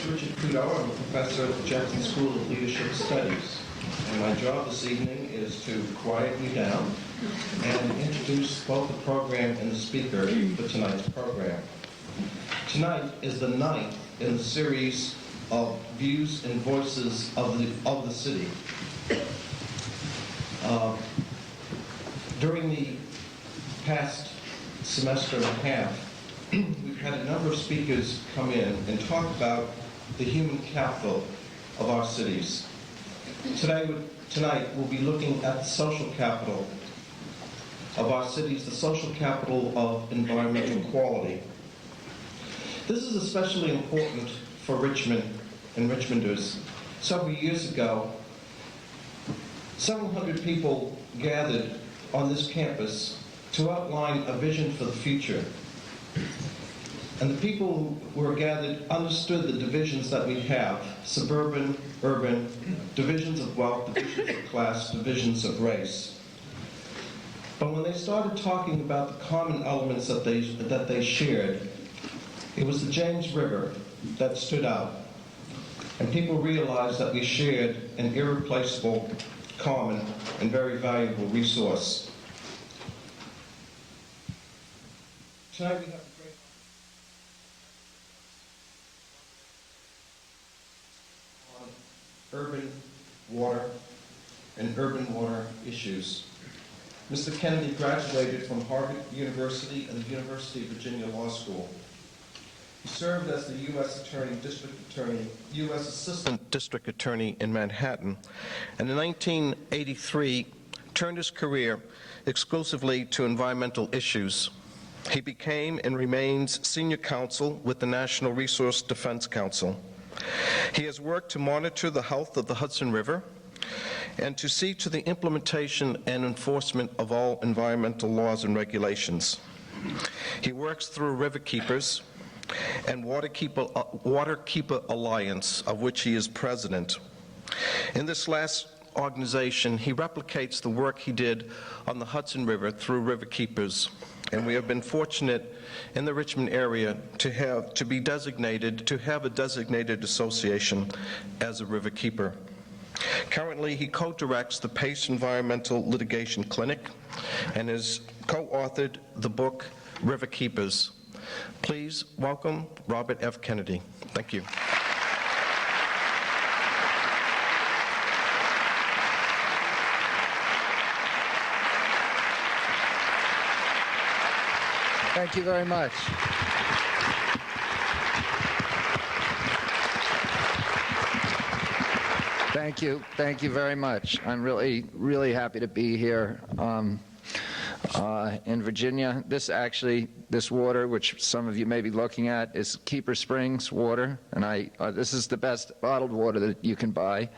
is Richard Kudo. I'm a professor at the Jackson School of Leadership Studies. And my job this evening is to quiet you down and introduce both the program and the speaker for tonight's program. Tonight is the 9th in the series of views and voices of the city. During the past semester and a half, we've had a number of speakers come in and talk about the human capital of our cities. Tonight we'll be looking at the social capital of our cities, the social capital of environmental quality. This is especially important for Richmond and Richmonders. Several years ago, several hundred people gathered on this campus to outline a vision for the future. And the people who were gathered understood the divisions that we have: suburban, urban, divisions of wealth, divisions of class, divisions of race. But when they started talking about the common elements that they shared, it was the James River that stood out. And people realized that we shared an irreplaceable, common, and very valuable resource. Tonight we have a great on urban water and urban water issues. Mr. Kennedy graduated from Harvard University and the University of Virginia Law School. He served as the U.S. Assistant District Attorney in Manhattan, and in 1983 turned his career exclusively to environmental issues. He became and remains senior counsel with the National Resource Defense Council. He has worked to monitor the health of the Hudson River and to see to the implementation and enforcement of all environmental laws and regulations. He works through Riverkeepers and Waterkeeper Alliance, of which he is president. In this last organization, he replicates the work he did on the Hudson River through Riverkeepers, and we have been fortunate in the Richmond area to have a designated association as a Riverkeeper. Currently, he co-directs the Pace Environmental Litigation Clinic and has co-authored the book Riverkeepers. Please welcome Robert F. Kennedy. Thank you. Thank you very much. Thank you very much. I'm really happy to be here in Virginia. This water, which some of you may be looking at, is Keeper Springs water, and this is the best bottled water that you can buy.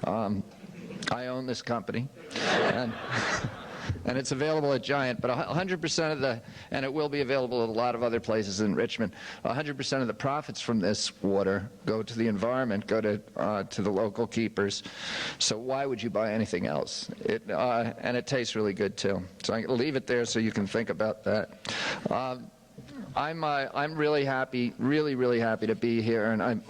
I own this company, and it's available at Giant, but 100% and it will be available at a lot of other places in Richmond, 100% of the profits from this water go to the environment, go to the local keepers. So why would you buy anything else? And it tastes really good too. So I'm going to leave it there so you can think about that. I'm really happy, really happy to be here, and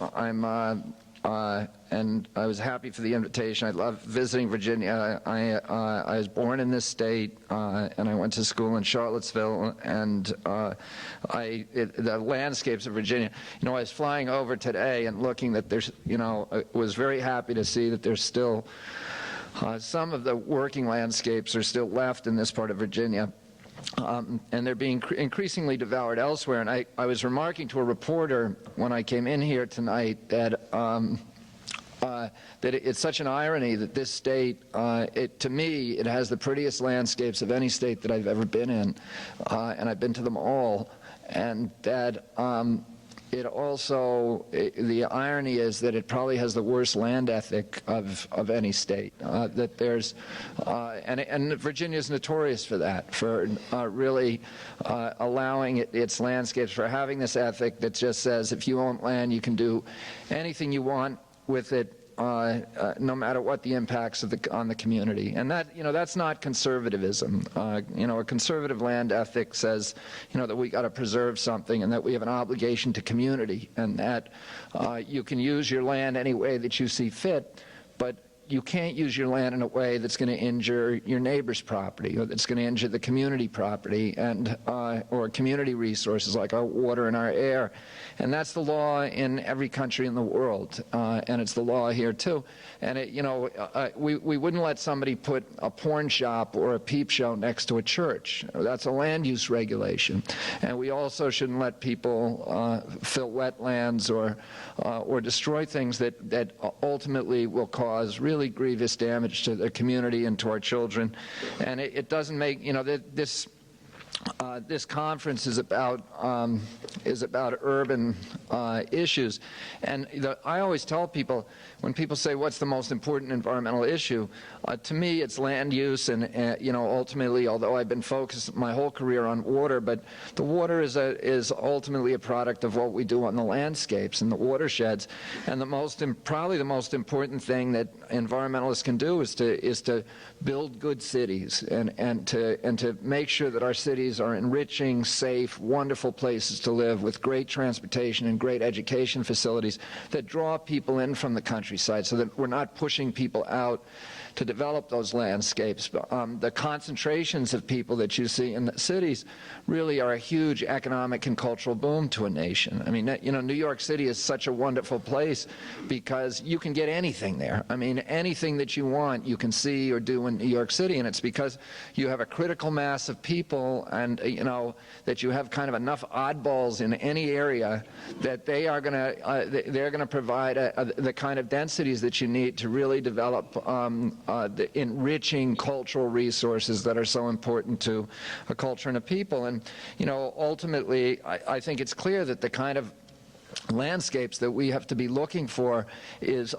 and I was happy for the invitation. I love visiting Virginia. I was born in this state, and I went to school in Charlottesville, and the landscapes of Virginia. I was flying over today and looking that there's, I was very happy to see that there's still some of the working landscapes are still left in this part of Virginia. And they're being increasingly devoured elsewhere. And I was remarking to a reporter when I came in here tonight that it's such an irony that this state, to me, it has the prettiest landscapes of any state that I've ever been in, and I've been to them all, and that it also, the irony is that it probably has the worst land ethic of any state. That there's, and Virginia is notorious for that, for really allowing its landscapes, for having this ethic that just says if you own land, you can do anything you want with it no matter what the impacts on the community. And that, that's not conservatism. A conservative land ethic says, that we got to preserve something and that we have an obligation to community, and that you can use your land any way that you see fit, but you can't use your land in a way that's going to injure your neighbor's property, or that's going to injure the community property and or community resources like our water and our air. And that's the law in every country in the world, and it's the law here too. And we wouldn't let somebody put a porn shop or a peep show next to a church. That's a land use regulation. And we also shouldn't let people fill wetlands or destroy things that ultimately will cause really grievous damage to the community and to our children. And it doesn't make, this conference is about urban issues, and I always tell people, when people say what's the most important environmental issue, to me it's land use, and ultimately, although I've been focused my whole career on water, but the water is ultimately a product of what we do on the landscapes and the watersheds. And probably the most important thing that environmentalists can do is to build good cities and to make sure that our cities are enriching, safe, wonderful places to live with great transportation and great education facilities that draw people in from the countryside, so that we're not pushing people out to develop those landscapes. The concentrations of people that you see in the cities really are a huge economic and cultural boom to a nation. I mean, New York City is such a wonderful place because you can get anything there. I mean, anything that you want you can see or do in New York City, and it's because you have a critical mass of people, and that you have kind of enough oddballs in any area that they're going to provide the kind of densities that you need to really develop the enriching cultural resources that are so important to a culture and a people. And ultimately, I think it's clear that the kind of landscapes that we have to be looking for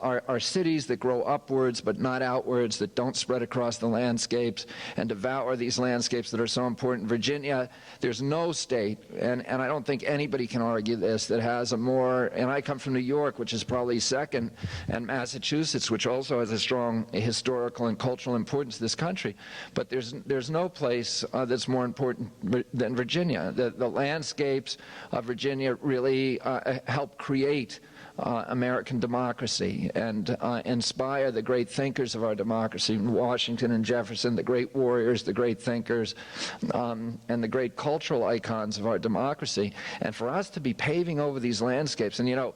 are cities that grow upwards but not outwards, that don't spread across the landscapes and devour these landscapes that are so important. Virginia, there's no state, and I don't think anybody can argue this, that has a more, and I come from New York, which is probably second, and Massachusetts, which also has a strong historical and cultural importance to this country, but there's no place that's more important than Virginia. The landscapes of Virginia really help create American democracy and inspire the great thinkers of our democracy, Washington and Jefferson, the great warriors, the great thinkers, and the great cultural icons of our democracy. And for us to be paving over these landscapes, and a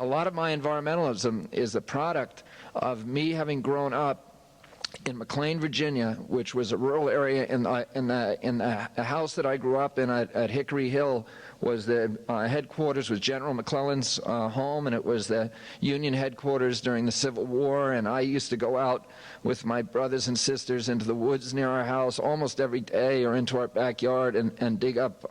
lot of my environmentalism is the product of me having grown up in McLean, Virginia, which was a rural area. In the house that I grew up in at Hickory Hill was the headquarters, was General McClellan's home, and it was the Union headquarters during the Civil War. And I used to go out with my brothers and sisters into the woods near our house almost every day, or into our backyard, and dig up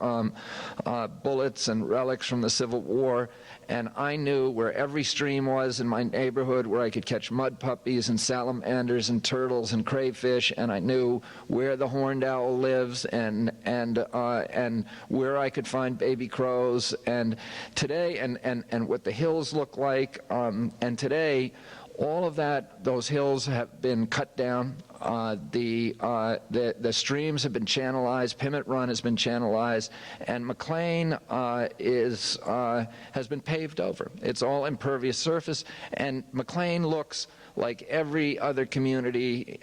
bullets and relics from the Civil War. And I knew where every stream was in my neighborhood, where I could catch mud puppies and salamanders and turtles and crayfish, and I knew where the horned owl lives, and where I could find baby crows. And today, and what the hills look like, and today, all of those hills have been cut down. The streams have been channelized. Pimmet Run has been channelized, and McLean has been paved over. It's all impervious surface, and McLean looks like every other community,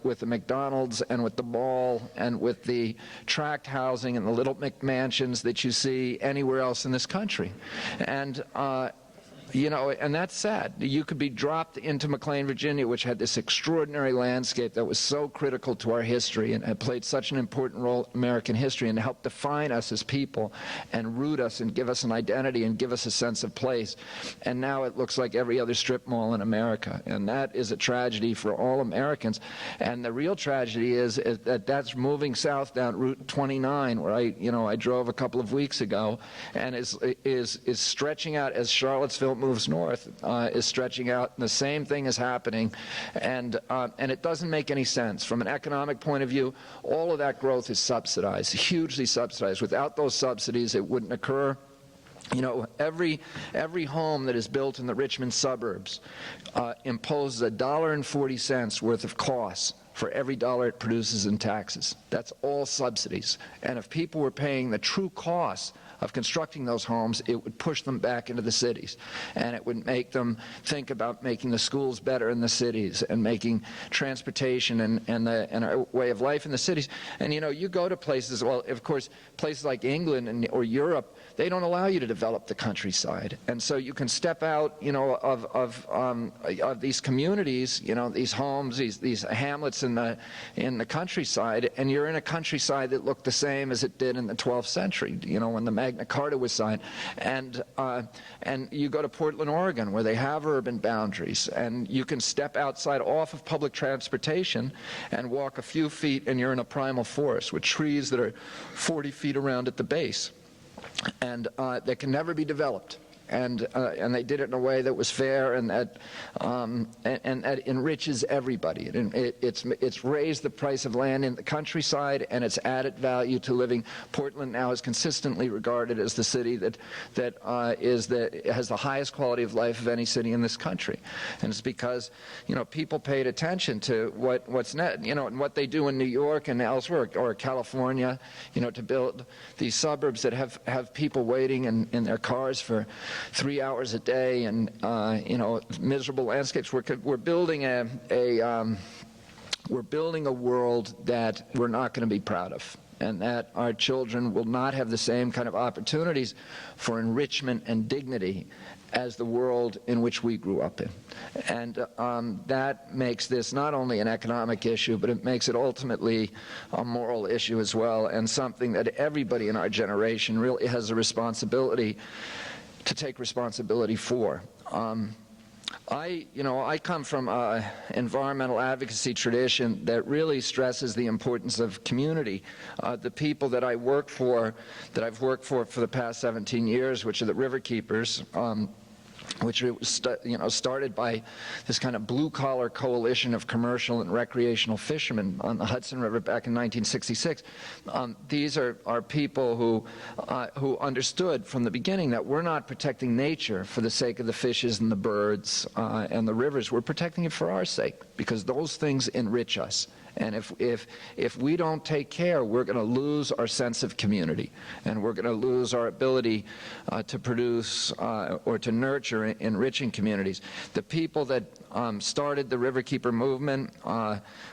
with the McDonald's and with the mall and with the tract housing and the little McMansions that you see anywhere else in this country. And and that's sad. You could be dropped into McLean, Virginia, which had this extraordinary landscape that was so critical to our history and had played such an important role in American history and helped define us as people and root us and give us an identity and give us a sense of place. And now it looks like every other strip mall in America. And that is a tragedy for all Americans. And the real tragedy is that that's moving south down Route 29, where I drove a couple of weeks ago, and is stretching out as Charlottesville moves north, is stretching out, and the same thing is happening, and it doesn't make any sense. From an economic point of view, all of that growth is subsidized, hugely subsidized. Without those subsidies, it wouldn't occur. You know, every home that is built in the Richmond suburbs imposes $1.40 worth of costs for every dollar it produces in taxes. That's all subsidies. And if people were paying the true costs of constructing those homes, it would push them back into the cities. And it would make them think about making the schools better in the cities and making transportation and a way of life in the cities. And, you know, you go to places, well, of course, places like England or Europe, they don't allow you to develop the countryside. And so you can step out, you know, of these communities, you know, these homes, these hamlets in the countryside, and you're in a countryside that looked the same as it did in the 12th century, you know, when the Magna Carta was signed. And you go to Portland, Oregon, where they have urban boundaries, and you can step outside off of public transportation and walk a few feet, and you're in a primal forest with trees that are 40 feet around at the base, and that can never be developed. And they did it in a way that was fair and that enriches everybody. It's raised the price of land in the countryside, and it's added value to living. Portland now is consistently regarded as the city that has the highest quality of life of any city in this country. And it's because, you know, people paid attention to what's net, you know, and what they do in New York and elsewhere, or California, you know, to build these suburbs that have people waiting in their cars for 3 hours a day, and you know, miserable landscapes. We're building we're building a world that we're not going to be proud of, and that our children will not have the same kind of opportunities for enrichment and dignity as the world in which we grew up in. And that makes this not only an economic issue, but it makes it ultimately a moral issue as well, and something that everybody in our generation really has a responsibility to take responsibility for. I come from an environmental advocacy tradition that really stresses the importance of community. The people that I work for, that I've worked for the past 17 years, which are the Riverkeepers, which was started by this kind of blue-collar coalition of commercial and recreational fishermen on the Hudson River back in 1966. These are people who understood from the beginning that we're not protecting nature for the sake of the fishes and the birds and the rivers. We're protecting it for our sake, because those things enrich us. And if we don't take care, we're going to lose our sense of community, and we're going to lose our ability to produce or to nurture enriching communities. The people that started the Riverkeeper movement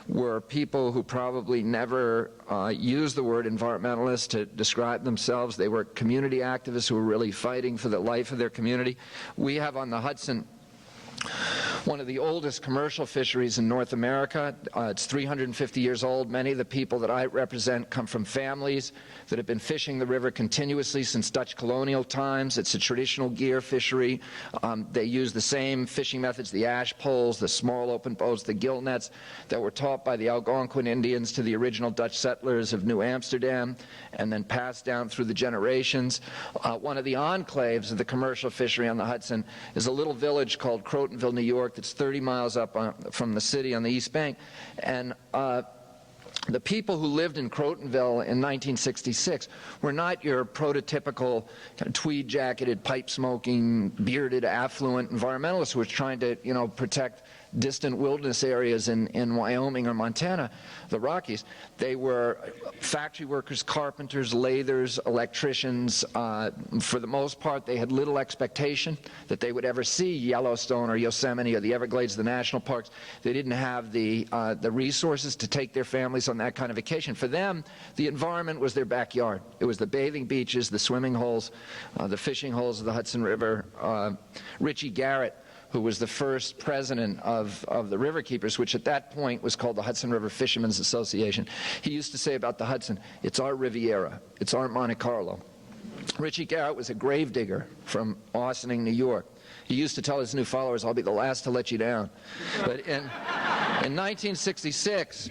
were people who probably never used the word environmentalist to describe themselves. They were community activists who were really fighting for the life of their community. We have on the Hudson one of the oldest commercial fisheries in North America. It's 350 years old. Many of the people that I represent come from families that have been fishing the river continuously since Dutch colonial times. It's a traditional gear fishery. They use the same fishing methods, the ash poles, the small open boats, the gill nets that were taught by the Algonquin Indians to the original Dutch settlers of New Amsterdam, and then passed down through the generations. One of the enclaves of the commercial fishery on the Hudson is a little village called Crotonville, New York, that's 30 miles up from the city on the East Bank. And the people who lived in Crotonville in 1966 were not your prototypical kind of tweed-jacketed, pipe-smoking, bearded, affluent environmentalists who were trying to, protect distant wilderness areas in Wyoming or Montana, the Rockies. They were factory workers, carpenters, lathers, electricians. For the most part, they had little expectation that they would ever see Yellowstone or Yosemite or the Everglades, the national parks. They didn't have the resources to take their families on that kind of vacation. For them, the environment was their backyard. It was the bathing beaches, the swimming holes, the fishing holes of the Hudson River. Richie Garrett, who was the first president of the Riverkeepers, which at that point was called the Hudson River Fishermen's Association. He used to say about the Hudson, it's our Riviera, it's our Monte Carlo. Richie Garrett was a gravedigger from Austining, New York. He used to tell his new followers, I'll be the last to let you down. But in 1966,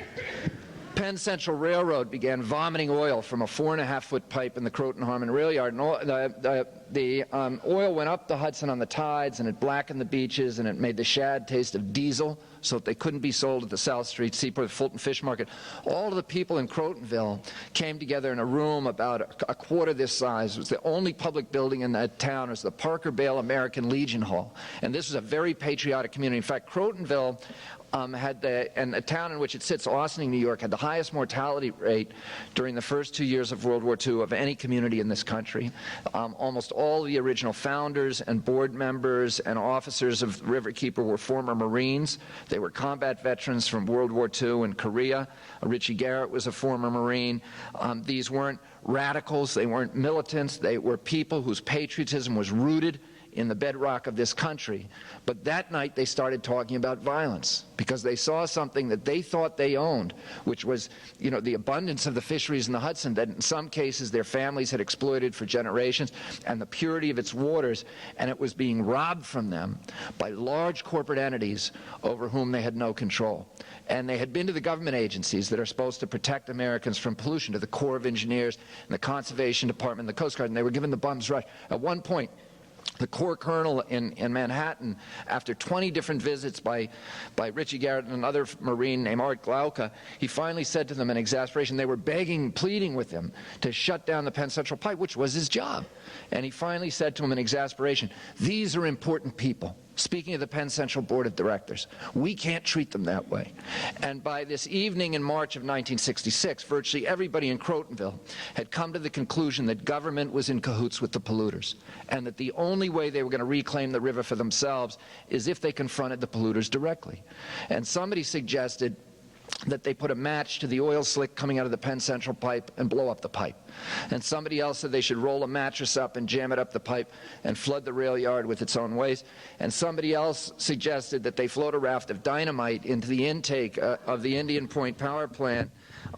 Penn Central Railroad began vomiting oil from a 4.5-foot pipe in the Croton-Harmon rail yard, and the oil went up the Hudson on the tides, and it blackened the beaches, and it made the shad taste of diesel, so that they couldn't be sold at the South Street Seaport Fulton Fish Market. All of the people in Crotonville came together in a room about a quarter this size. It was the only public building in that town. It was the Parker Bale American Legion Hall, and this was a very patriotic community. In fact, Crotonville and the town in which it sits, Austining, New York, had the highest mortality rate during the first 2 years of World War II of any community in this country. Almost all the original founders and board members and officers of Riverkeeper were former Marines. They were combat veterans from World War II and Korea. Richie Garrett was a former Marine. These weren't radicals. They weren't militants. They were people whose patriotism was rooted in the bedrock of this country. But that night they started talking about violence because they saw something that they thought they owned, which was, you know, the abundance of the fisheries in the Hudson that in some cases their families had exploited for generations, and the purity of its waters, and it was being robbed from them by large corporate entities over whom they had no control. And they had been to the government agencies that are supposed to protect Americans from pollution, to the Corps of Engineers and the Conservation Department and the Coast Guard, and they were given the bum's rush. At one point, the Corps Colonel in Manhattan, after 20 different visits by Richie Garrett and another Marine named Art Glauca, he finally said to them in exasperation, they were begging, pleading with him to shut down the Penn Central Pipe, which was his job. And he finally said to them in exasperation, these are important people. Speaking of the Penn Central Board of Directors, we can't treat them that way. And by this evening in March of 1966, virtually everybody in Crotonville had come to the conclusion that government was in cahoots with the polluters, and that the only way they were going to reclaim the river for themselves is if they confronted the polluters directly. And somebody suggested that they put a match to the oil slick coming out of the Penn Central pipe and blow up the pipe. And somebody else said they should roll a mattress up and jam it up the pipe and flood the rail yard with its own waste. And somebody else suggested that they float a raft of dynamite into the intake of the Indian Point power plant,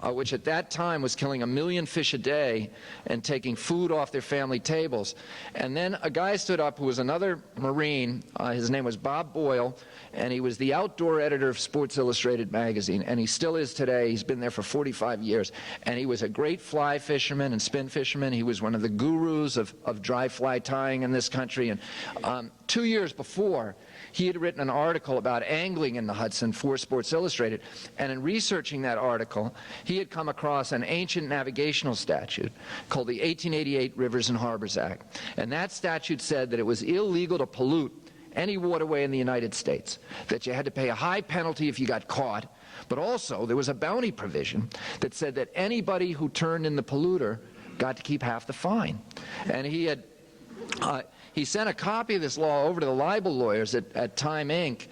which at that time was killing 1 million fish a day and taking food off their family tables. And then a guy stood up who was another Marine. His name was Bob Boyle, and he was the outdoor editor of Sports Illustrated magazine, and he still is today. He's been there for 45 years, and he was a great fly fisherman and spin fisherman. He was one of the gurus of dry fly tying in this country. And 2 years before, he had written an article about angling in the Hudson for Sports Illustrated, and in researching that article, he had come across an ancient navigational statute called the 1888 Rivers and Harbors Act. And that statute said that it was illegal to pollute any waterway in the United States, that you had to pay a high penalty if you got caught, but also there was a bounty provision that said that anybody who turned in the polluter got to keep half the fine. And he sent a copy of this law over to the libel lawyers at Time Inc.,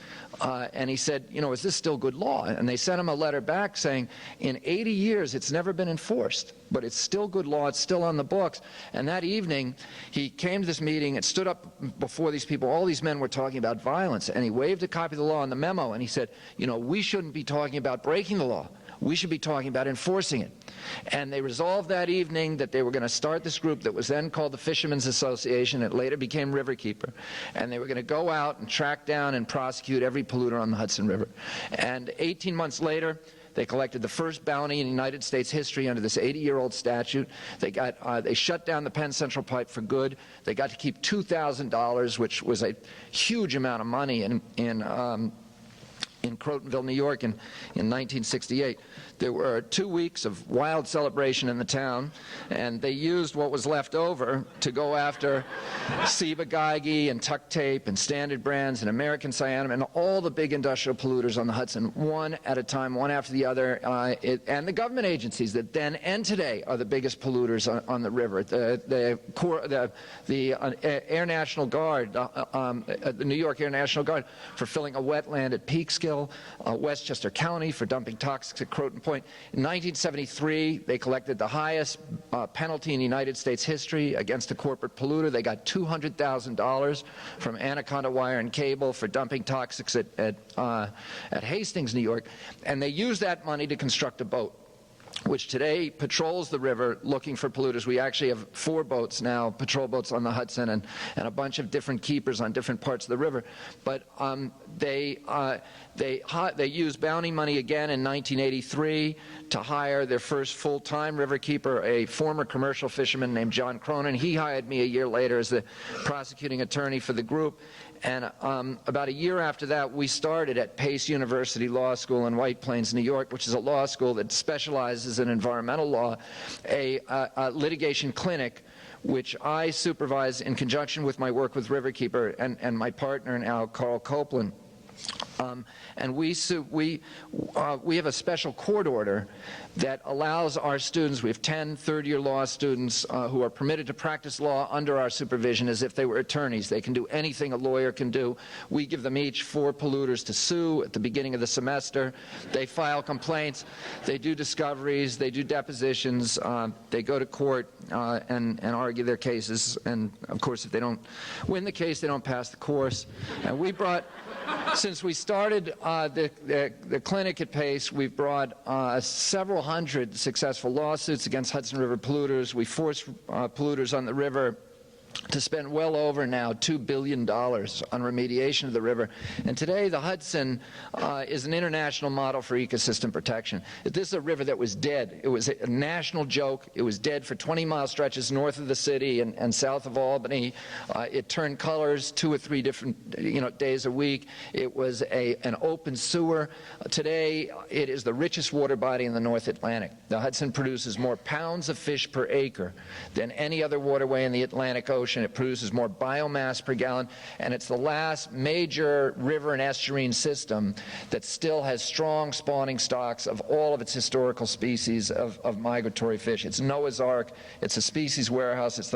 and he said, you know, is this still good law? And they sent him a letter back saying, in 80 years it's never been enforced, but it's still good law, it's still on the books. And that evening, he came to this meeting and stood up before these people. All these men were talking about violence, and he waved a copy of the law in the memo, and he said, you know, we shouldn't be talking about breaking the law. We should be talking about enforcing it. And they resolved that evening that they were going to start this group that was then called the Fishermen's Association. It later became Riverkeeper. And they were going to go out and track down and prosecute every polluter on the Hudson River. And 18 months later, they collected the first bounty in United States history under this 80-year-old statute. They shut down the Penn Central Pipe for good. They got to keep $2,000, which was a huge amount of money in Crotonville, New York in 1968. There were 2 weeks of wild celebration in the town, and they used what was left over to go after Ciba Geigy and Tuck Tape and Standard Brands and American Cyanamid and all the big industrial polluters on the Hudson, one at a time, one after the other, and the government agencies that then and today are the biggest polluters on the river. The Air National Guard, the New York Air National Guard, for filling a wetland at Peekskill, Westchester County for dumping toxics at Croton Point. In 1973, they collected the highest penalty in United States history against a corporate polluter. They got $200,000 from Anaconda Wire and Cable for dumping toxics at Hastings, New York, and they used that money to construct a boat. which today patrols the river looking for polluters. We actually have 4 boats now, patrol boats on the Hudson, and a bunch of different keepers on different parts of the river. But they used bounty money again in 1983 to hire their first full-time river keeper, a former commercial fisherman named John Cronin. He hired me a year later as the prosecuting attorney for the group. And about a year after that, we started at Pace University Law School in White Plains, New York, which is a law school that specializes in environmental law, a litigation clinic, which I supervise in conjunction with my work with Riverkeeper and my partner now, Carl Copeland. And we have a special court order that allows our students, we have 10 third-year law students who are permitted to practice law under our supervision as if they were attorneys. They can do anything a lawyer can do. We give them each 4 polluters to sue at the beginning of the semester. They file complaints, they do discoveries, they do depositions, they go to court and argue their cases. And of course, if they don't win the case, they don't pass the course. And we brought, since we started the clinic at Pace, we've brought several hundred successful lawsuits against Hudson River polluters. We forced polluters on the river to spend well over now $2 billion on remediation of the river. And today the Hudson is an international model for ecosystem protection. This is a river that was dead. It was a national joke. It was dead for 20-mile stretches north of the city and south of Albany. It turned colors 2 or 3 different days a week. It was an open sewer. Today it is the richest water body in the North Atlantic. The Hudson produces more pounds of fish per acre than any other waterway in the Atlantic Ocean. It produces more biomass per gallon, and it's the last major river and estuarine system that still has strong spawning stocks of all of its historical species of migratory fish. It's Noah's Ark. It's a species warehouse. It's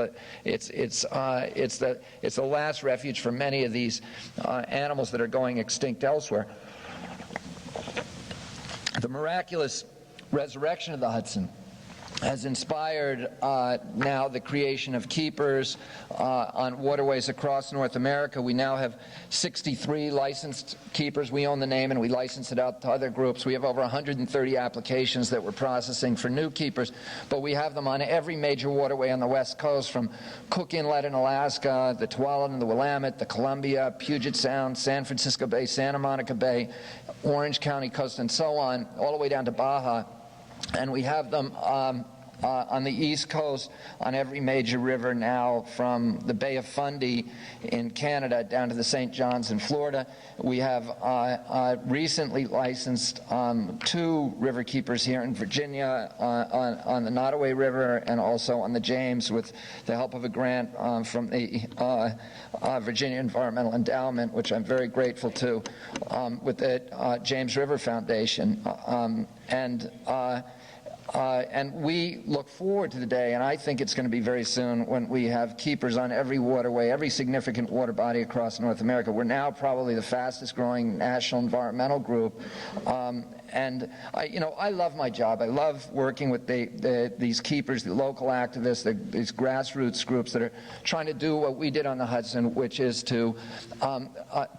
the last refuge for many of these animals that are going extinct elsewhere. The miraculous resurrection of the Hudson has inspired now the creation of keepers on waterways across North America. We now have 63 licensed keepers. We own the name and we license it out to other groups. We have over 130 applications that we're processing for new keepers, but we have them on every major waterway on the West Coast, from Cook Inlet in Alaska, the Tuolumne, the Willamette, the Columbia, Puget Sound, San Francisco Bay, Santa Monica Bay, Orange County coast, and so on, all the way down to Baja. And we have them on the East Coast on every major river now, from the Bay of Fundy in Canada down to the St. John's in Florida. We have recently licensed 2 river keepers here in Virginia on the Nottoway River and also on the James, with the help of a grant from the Virginia Environmental Endowment, which I'm very grateful to, with the James River Foundation. And we look forward to the day, and I think it's going to be very soon, when we have keepers on every waterway, every significant water body across North America. We're now probably the fastest growing national environmental group. And I love my job. I love working with these keepers, the local activists, these grassroots groups that are trying to do what we did on the Hudson, which is to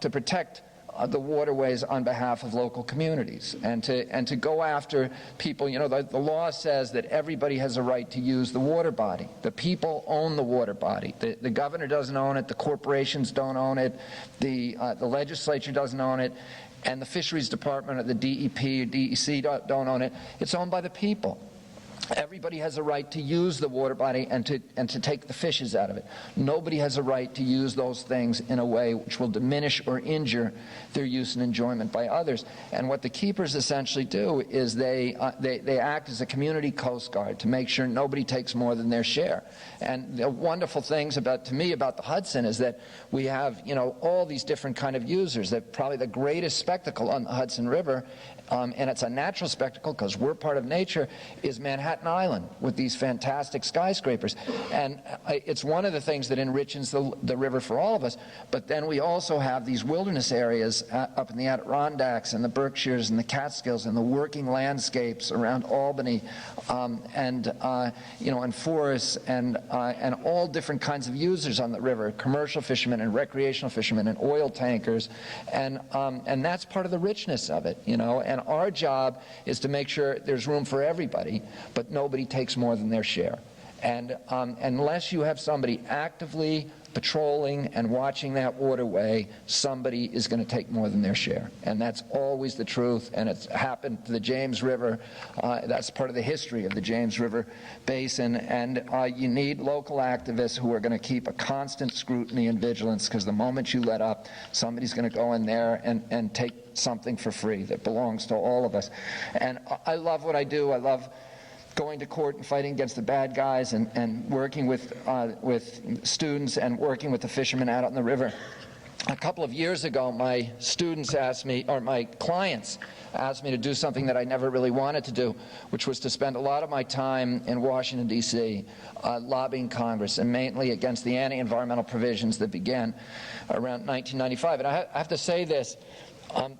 protect the waterways on behalf of local communities, and to go after people. The law says that everybody has a right to use the water body. The people own the water body. The governor doesn't own it. The corporations don't own it. The legislature doesn't own it. And the fisheries department or the DEP or DEC don't own it. It's owned by the people. Everybody has a right to use the water body and to take the fishes out of it. Nobody has a right to use those things in a way which will diminish or injure their use and enjoyment by others. And what the keepers essentially do is they act as a community coast guard to make sure nobody takes more than their share. And the wonderful things to me about the Hudson is that we have all these different kind of users. That probably the greatest spectacle on the Hudson River, and it's a natural spectacle because we're part of nature, is Manhattan Manhattan Island with these fantastic skyscrapers. And it's one of the things that enriches the river for all of us. But then we also have these wilderness areas up in the Adirondacks and the Berkshires and the Catskills and the working landscapes around Albany, and forests and all different kinds of users on the river, commercial fishermen and recreational fishermen and oil tankers, and that's part of the richness of it, And our job is to make sure there's room for everybody, but nobody takes more than their share. And unless you have somebody actively patrolling and watching that waterway, somebody is going to take more than their share. And that's always the truth, and it's happened to the James River. That's part of the history of the James River Basin. And you need local activists who are going to keep a constant scrutiny and vigilance, because the moment you let up, somebody's going to go in there and take something for free that belongs to all of us. And I love what I do. I love going to court and fighting against the bad guys and working with students and working with the fishermen out on the river. A couple of years ago, my students asked me, or my clients asked me to do something that I never really wanted to do, which was to spend a lot of my time in Washington, D.C., lobbying Congress, and mainly against the anti-environmental provisions that began around 1995. And I have to say this,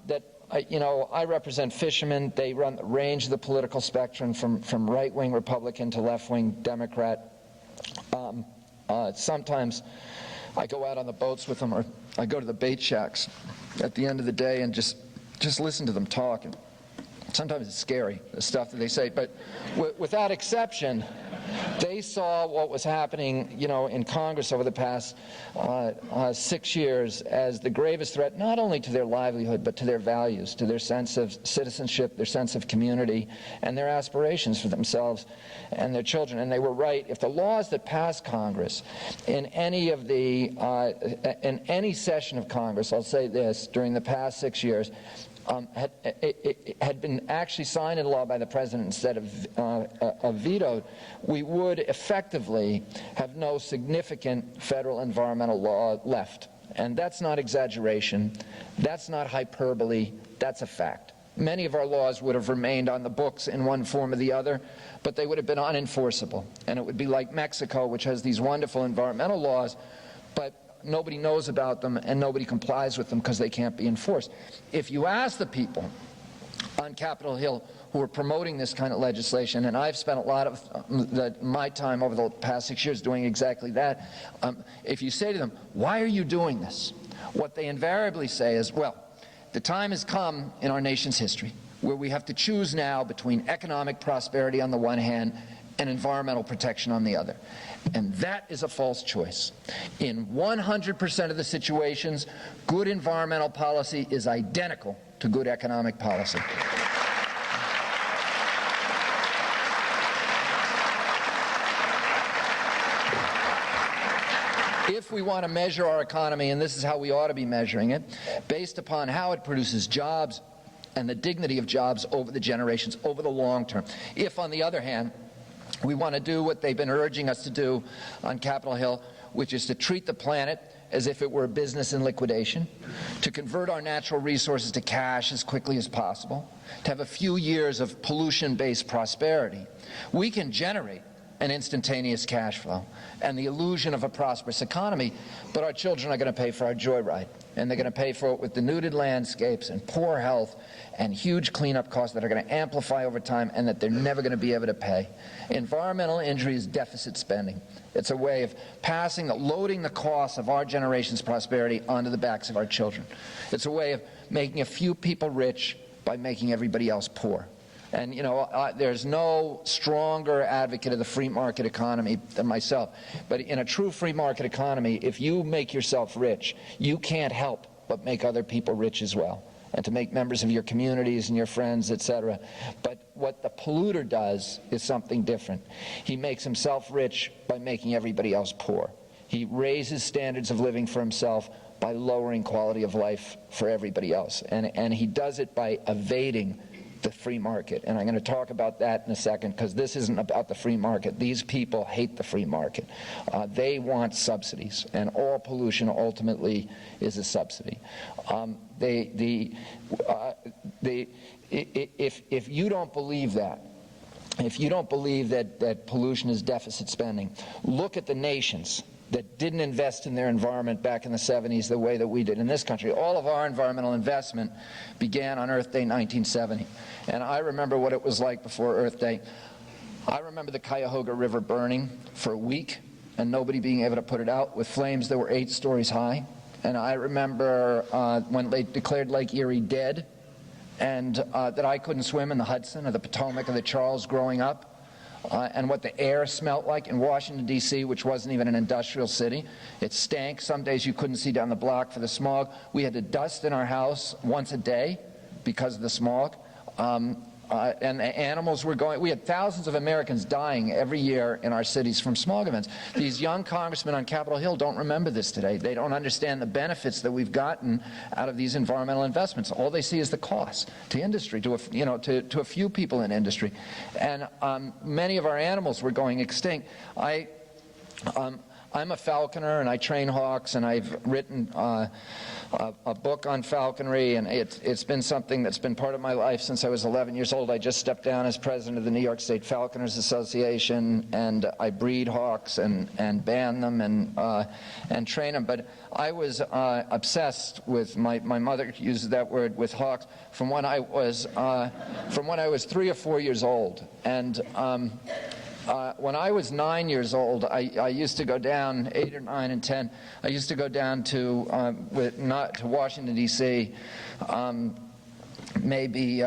that I represent fishermen. They run the range of the political spectrum from right-wing Republican to left-wing Democrat. Sometimes I go out on the boats with them, or I go to the bait shacks at the end of the day and just listen to them talk. And sometimes it's scary, the stuff that they say. But without exception, they saw what was happening, in Congress over the past 6 years as the gravest threat, not only to their livelihood, but to their values, to their sense of citizenship, their sense of community, and their aspirations for themselves and their children. And they were right. If the laws that pass Congress in any session of Congress, I'll say this, during the past 6 years, had been actually signed into law by the president instead of vetoed, we would effectively have no significant federal environmental law left. And that's not exaggeration. That's not hyperbole. That's a fact. Many of our laws would have remained on the books in one form or the other, but they would have been unenforceable. And it would be like Mexico, which has these wonderful environmental laws, but nobody knows about them and nobody complies with them because they can't be enforced. If you ask the people on Capitol Hill who are promoting this kind of legislation, and I've spent a lot of my time over the past 6 years doing exactly that, if you say to them, why are you doing this? What they invariably say is, well, the time has come in our nation's history where we have to choose now between economic prosperity on the one hand and environmental protection on the other. And that is a false choice. In 100% of the situations, good environmental policy is identical to good economic policy. If we want to measure our economy, and this is how we ought to be measuring it, based upon how it produces jobs and the dignity of jobs over the generations, over the long term. If, on the other hand, we want to do what they've been urging us to do on Capitol Hill, which is to treat the planet as if it were a business in liquidation, to convert our natural resources to cash as quickly as possible, to have a few years of pollution-based prosperity, we can generate an instantaneous cash flow and the illusion of a prosperous economy, but our children are going to pay for our joyride, and they're going to pay for it with denuded landscapes and poor health and huge cleanup costs that are going to amplify over time and that they're never going to be able to pay. Environmental injury is deficit spending. It's a way of loading the costs of our generation's prosperity onto the backs of our children. It's a way of making a few people rich by making everybody else poor. And, there's no stronger advocate of the free market economy than myself. But in a true free market economy, if you make yourself rich, you can't help but make other people rich as well, and to make members of your communities and your friends, etc. But what the polluter does is something different. He makes himself rich by making everybody else poor. He raises standards of living for himself by lowering quality of life for everybody else. And he does it by evading the free market. And I'm going to talk about that in a second, because this isn't about the free market. These people hate the free market. They want subsidies, and all pollution ultimately is a subsidy. If you don't believe that, if you don't believe that pollution is deficit spending, look at the nations that didn't invest in their environment back in the 70s the way that we did in this country. All of our environmental investment began on Earth Day 1970. And I remember what it was like before Earth Day. I remember the Cuyahoga River burning for a week and nobody being able to put it out with flames that were 8 stories high. And I remember when they declared Lake Erie dead, and that I couldn't swim in the Hudson or the Potomac or the Charles growing up. And what the air smelled like in Washington, D.C., which wasn't even an industrial city. It stank. Some days you couldn't see down the block for the smog. We had to dust in our house once a day because of the smog. And the animals were going. We had thousands of Americans dying every year in our cities from smog events. These young congressmen on Capitol Hill don't remember this today. They don't understand the benefits that we've gotten out of these environmental investments. All they see is the cost to industry, to a few people in industry. And many of our animals were going extinct. I'm a falconer and I train hawks, and I've written a book on falconry, and it's been something that's been part of my life since I was 11 years old. I just stepped down as president of the New York State Falconers Association, and I breed hawks and ban them and train them. But I was obsessed with, my mother uses that word, with hawks from when I was 3 or 4 years old. And when I was 9 years old, I used to go down, 8 or 9 and 10, I used to go down to Washington, D.C., maybe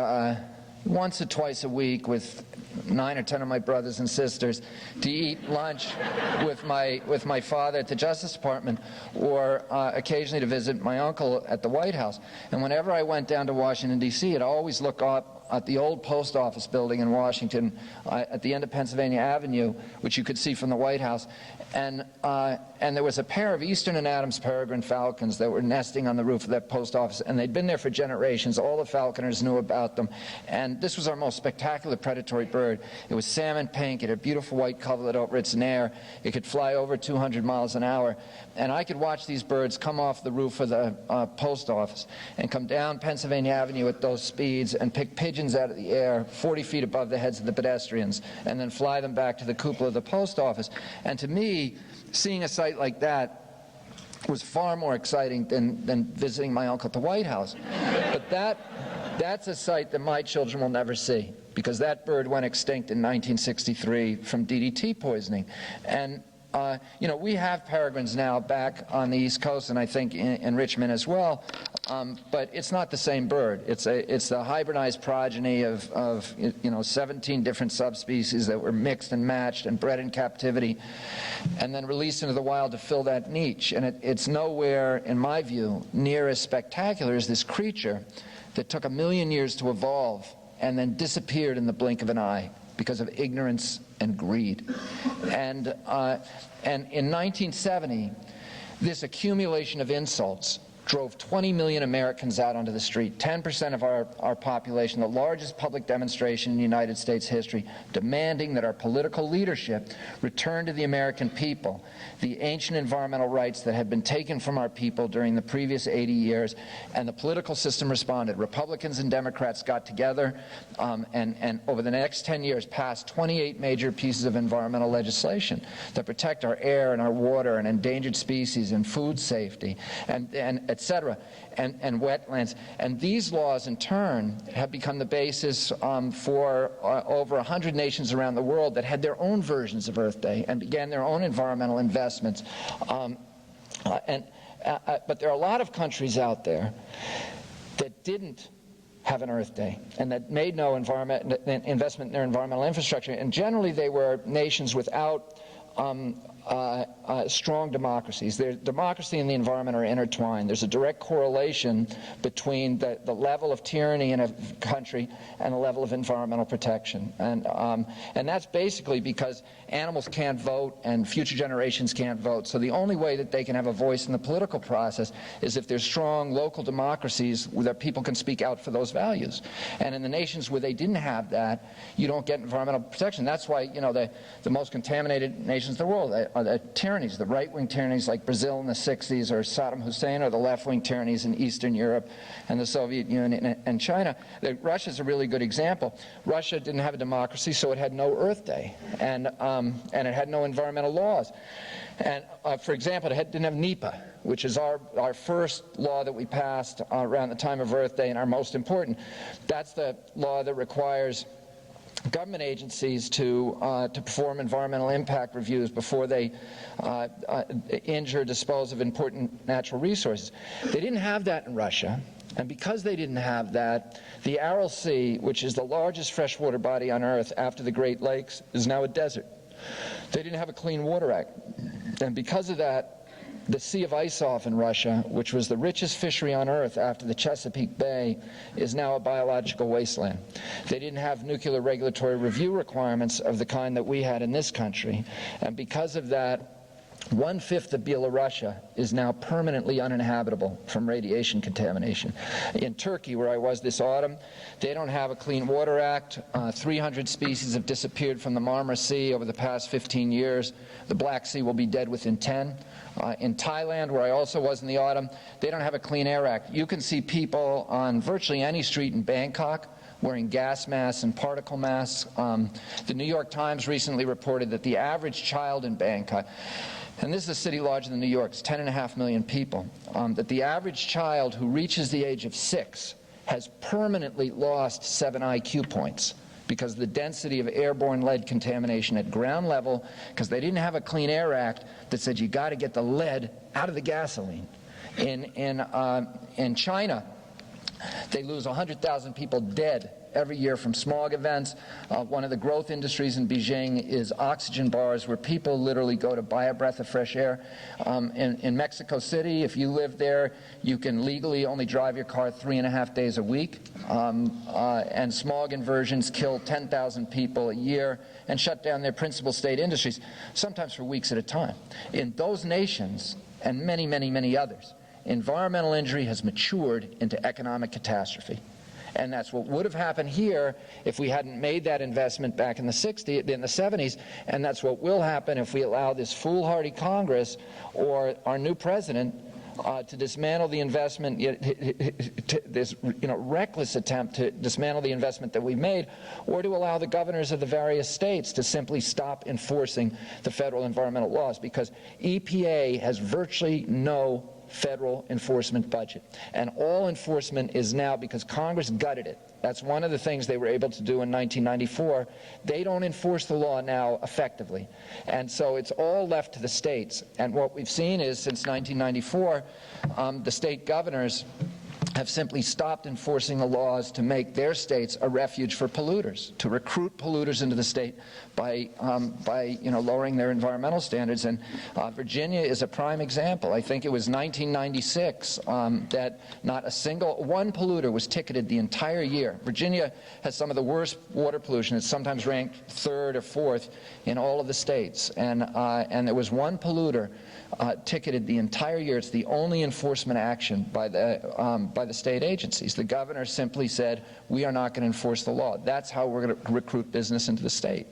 once or twice a week with 9 or 10 of my brothers and sisters to eat lunch with my father at the Justice Department, or occasionally to visit my uncle at the White House. And whenever I went down to Washington, D.C., I'd always look up at the old post office building in Washington at the end of Pennsylvania Avenue, which you could see from the White House. And there was a pair of Eastern and Adams peregrine falcons that were nesting on the roof of that post office, and they'd been there for generations. All the falconers knew about them. And this was our most spectacular predatory bird. It was salmon pink. It had a beautiful white coverlet over its nair. It could fly over 200 miles an hour. And I could watch these birds come off the roof of the post office and come down Pennsylvania Avenue at those speeds and pick pigeons out of the air 40 feet above the heads of the pedestrians and then fly them back to the cupola of the post office. And to me, seeing a sight like that was far more exciting than visiting my uncle at the White House. But that's a sight that my children will never see, because that bird went extinct in 1963 from DDT poisoning. And we have peregrines now back on the East Coast, and I think in Richmond as well, but it's not the same bird. It's the hybridized progeny of 17 different subspecies that were mixed and matched and bred in captivity and then released into the wild to fill that niche. And it's nowhere, in my view, near as spectacular as this creature that took 1 million years to evolve and then disappeared in the blink of an eye because of ignorance and greed. And in 1970, this accumulation of insults drove 20 million Americans out onto the street, 10% of our population, the largest public demonstration in United States history, demanding that our political leadership return to the American people the ancient environmental rights that had been taken from our people during the previous 80 years, and the political system responded. Republicans and Democrats got together and over the next 10 years passed 28 major pieces of environmental legislation that protect our air and our water and endangered species and food safety and et cetera, and wetlands. And these laws, in turn, have become the basis for over 100 nations around the world that had their own versions of Earth Day and began their own environmental investments. But there are a lot of countries out there that didn't have an Earth Day and that made no investment in their environmental infrastructure. And generally, they were nations without strong democracies. Democracy and the environment are intertwined. There's a direct correlation between the level of tyranny in a country and the level of environmental protection. And that's basically because animals can't vote and future generations can't vote. So the only way that they can have a voice in the political process is if there's strong local democracies where people can speak out for those values. And in the nations where they didn't have that, you don't get environmental protection. That's why, the most contaminated nations in the world are the tyranny. tyrannies, the right-wing tyrannies like Brazil in the 60s, or Saddam Hussein, or the left-wing tyrannies in Eastern Europe and the Soviet Union and China. Russia's a really good example. Russia didn't have a democracy, so it had no Earth Day, and it had no environmental laws. And for example, it didn't have NEPA, which is our first law that we passed around the time of Earth Day, and our most important. That's the law that requires government agencies to perform environmental impact reviews before they injure or dispose of important natural resources. They didn't have that in Russia, and because they didn't have that, the Aral Sea, which is the largest freshwater body on Earth after the Great Lakes, is now a desert. They didn't have a Clean Water Act, and because of that, the Sea of Azov in Russia, which was the richest fishery on Earth after the Chesapeake Bay, is now a biological wasteland. They didn't have nuclear regulatory review requirements of the kind that we had in this country, and because of that, 1/5 of Belarusia is now permanently uninhabitable from radiation contamination. In Turkey, where I was this autumn, they don't have a Clean Water Act. 300 species have disappeared from the Marmara Sea over the past 15 years. The Black Sea will be dead within 10. In Thailand, where I also was in the autumn, they don't have a Clean Air Act. You can see people on virtually any street in Bangkok wearing gas masks and particle masks. The New York Times recently reported that the average child in Bangkok, and this is a city larger than New York, it's 10.5 million people, that the average child who reaches the age of 6 has permanently lost 7 IQ points because of the density of airborne lead contamination at ground level, because they didn't have a Clean Air Act that said you got to get the lead out of the gasoline. In China, they lose 100,000 people dead every year from smog events. One of the growth industries in Beijing is oxygen bars, where people literally go to buy a breath of fresh air. In Mexico City, if you live there, you can legally only drive your car 3.5 days a week. And smog inversions kill 10,000 people a year and shut down their principal state industries, sometimes for weeks at a time. In those nations, and many, many, many others, environmental injury has matured into economic catastrophe. And that's what would have happened here if we hadn't made that investment back in the 70s, and that's what will happen if we allow this foolhardy Congress or our new president to dismantle the investment, this reckless attempt to dismantle the investment that we've made, or to allow the governors of the various states to simply stop enforcing the federal environmental laws, because EPA has virtually no federal enforcement budget. And all enforcement is now, because Congress gutted it. That's one of the things they were able to do in 1994. They don't enforce the law now effectively. And so it's all left to the states. And what we've seen is, since 1994, the state governors have simply stopped enforcing the laws to make their states a refuge for polluters, to recruit polluters into the state by lowering their environmental standards. And Virginia is a prime example. I think it was 1996 that not one polluter was ticketed the entire year. Virginia has some of the worst water pollution. It's sometimes ranked 3rd or 4th in all of the states. And there was one polluter ticketed the entire year. It's the only enforcement action by the state agencies. The governor simply said, we are not going to enforce the law. That's how we're going to recruit business into the state.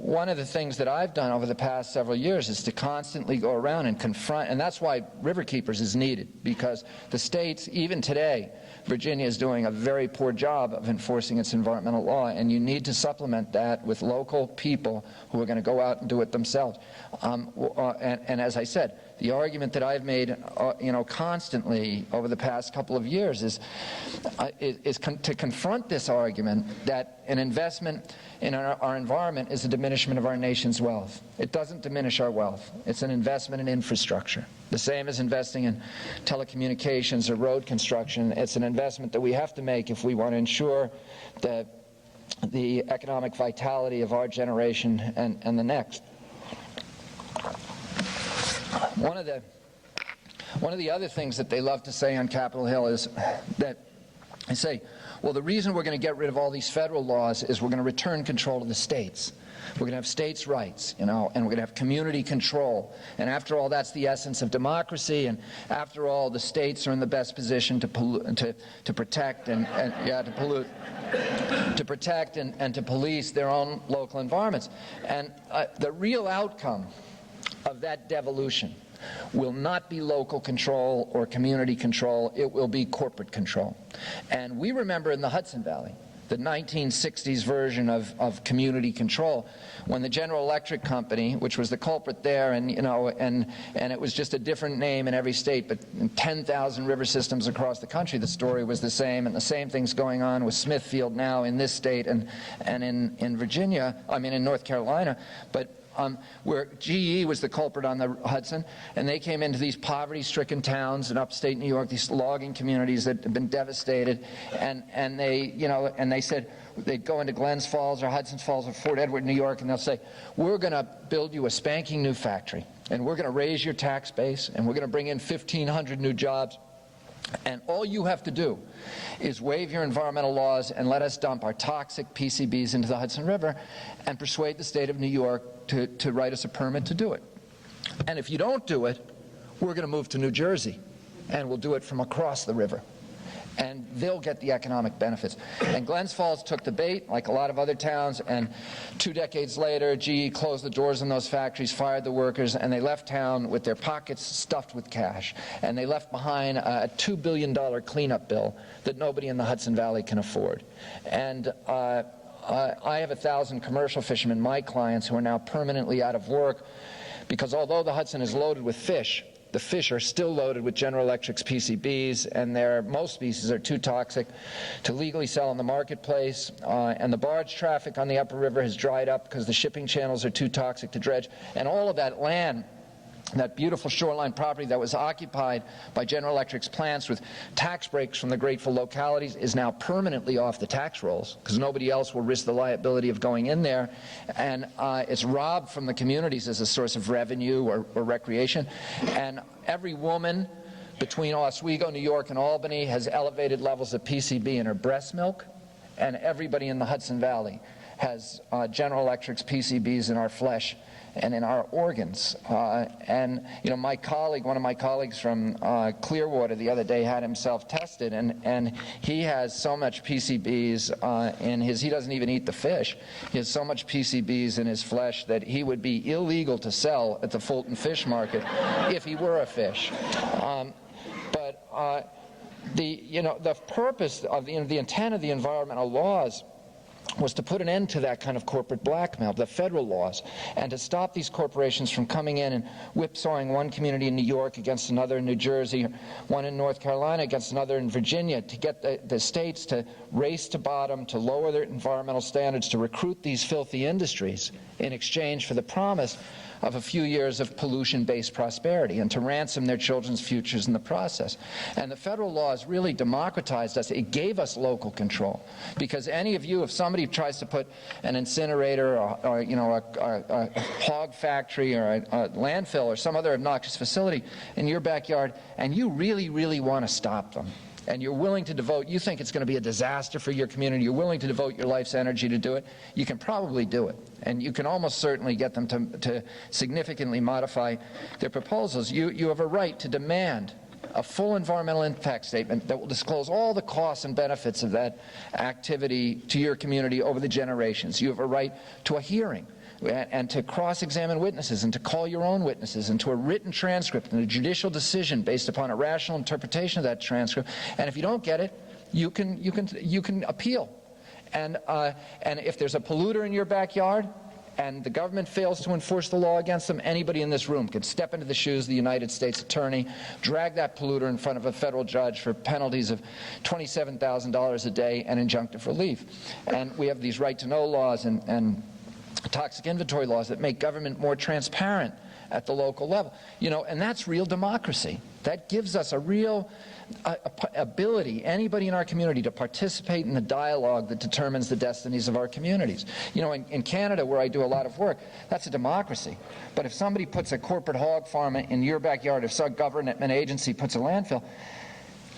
One of the things that I've done over the past several years is to constantly go around and confront, and that's why Riverkeepers is needed, because the states, even today, Virginia is doing a very poor job of enforcing its environmental law, and you need to supplement that with local people who are going to go out and do it themselves. And as I said, the argument that I've made, constantly over the past couple of years is to confront this argument that an investment in our environment is a diminishment of our nation's wealth. It doesn't diminish our wealth. It's an investment in infrastructure. The same as investing in telecommunications or road construction. It's an investment that we have to make if we want to ensure the economic vitality of our generation and the next. One of the other things that they love to say on Capitol Hill is that They say, well, the reason we're going to get rid of all these federal laws is we're going to return control to the states. We're going to have states' rights, and we're going to have community control. And after all, that's the essence of democracy. And after all, the states are in the best position to protect and to protect and to police their own local environments. And the real outcome of that devolution will not be local control or community control. It will be corporate control. And we remember in the Hudson Valley, the 1960s version of community control, when the General Electric Company, which was the culprit there, and it was just a different name in every state, but in 10,000 river systems across the country, the story was the same, and the same thing's going on with Smithfield now in this state and in Virginia, in North Carolina, but where GE was the culprit on the Hudson, and they came into these poverty-stricken towns in upstate New York, these logging communities that had been devastated, and they said they'd go into Glens Falls or Hudson's Falls or Fort Edward, New York, and they'll say, we're going to build you a spanking new factory, and we're going to raise your tax base, and we're going to bring in 1,500 new jobs. And all you have to do is waive your environmental laws and let us dump our toxic PCBs into the Hudson River and persuade the state of New York to write us a permit to do it. And if you don't do it, we're going to move to New Jersey, and we'll do it from across the river. And they'll get the economic benefits. And Glens Falls took the bait, like a lot of other towns, and 2 decades later, GE closed the doors on those factories, fired the workers, and they left town with their pockets stuffed with cash. And they left behind a $2 billion cleanup bill that nobody in the Hudson Valley can afford. And I have 1,000 commercial fishermen, my clients, who are now permanently out of work, because although the Hudson is loaded with fish, the fish are still loaded with General Electric's PCBs, and most species are too toxic to legally sell in the marketplace. And the barge traffic on the upper river has dried up because the shipping channels are too toxic to dredge. And all of that land, that beautiful shoreline property that was occupied by General Electric's plants with tax breaks from the grateful localities, is now permanently off the tax rolls because nobody else will risk the liability of going in there. And it's robbed from the communities as a source of revenue or recreation. And every woman between Oswego, New York, and Albany has elevated levels of PCB in her breast milk. And everybody in the Hudson Valley has General Electric's PCBs in our flesh and in our organs. And my colleague, one of my colleagues from Clearwater the other day had himself tested, and he has so much PCBs in his, he doesn't even eat the fish, he has so much PCBs in his flesh that he would be illegal to sell at the Fulton Fish Market if he were a fish. The purpose of the intent of the environmental laws was to put an end to that kind of corporate blackmail, the federal laws, and to stop these corporations from coming in and whipsawing one community in New York against another in New Jersey, one in North Carolina against another in Virginia, to get the states to race to bottom, to lower their environmental standards, to recruit these filthy industries in exchange for the promise of a few years of pollution-based prosperity, and to ransom their children's futures in the process. And the federal laws really democratized us. It gave us local control. Because any of you, if somebody tries to put an incinerator or a hog factory or a landfill or some other obnoxious facility in your backyard, and you really, really want to stop them, and you're willing to devote, you think it's going to be a disaster for your community, you're willing to devote your life's energy to do it, you can probably do it. And you can almost certainly get them to significantly modify their proposals. You have a right to demand a full environmental impact statement that will disclose all the costs and benefits of that activity to your community over the generations. You have a right to a hearing, and to cross-examine witnesses, and to call your own witnesses, and to a written transcript and a judicial decision based upon a rational interpretation of that transcript. And if you don't get it, you can appeal. And if there's a polluter in your backyard and the government fails to enforce the law against them, anybody in this room could step into the shoes of the United States attorney, drag that polluter in front of a federal judge for penalties of $27,000 a day and injunctive relief. And we have these right-to-know laws and toxic inventory laws that make government more transparent at the local level. And that's real democracy. That gives us a real ability, anybody in our community, to participate in the dialogue that determines the destinies of our communities. In Canada, where I do a lot of work, that's a democracy. But if somebody puts a corporate hog farm in your backyard, if some government agency puts a landfill,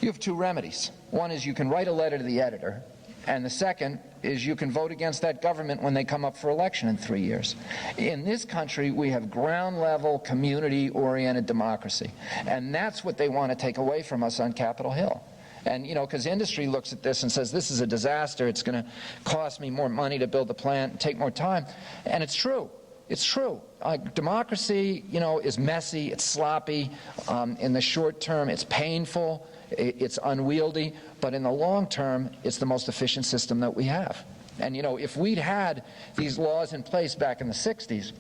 you have two remedies. One is you can write a letter to the editor, and the second is you can vote against that government when they come up for election in 3 years. In this country, we have ground-level, community-oriented democracy, and that's what they want to take away from us on Capitol Hill. And, you know, because industry looks at this and says, this is a disaster, it's going to cost me more money to build the plant, take more time, and it's true. It's true. Democracy, you know, is messy, it's sloppy. In the short term, it's painful, it's unwieldy, but in the long term, it's the most efficient system that we have. And, you know, if we'd had these laws in place back in the 60s,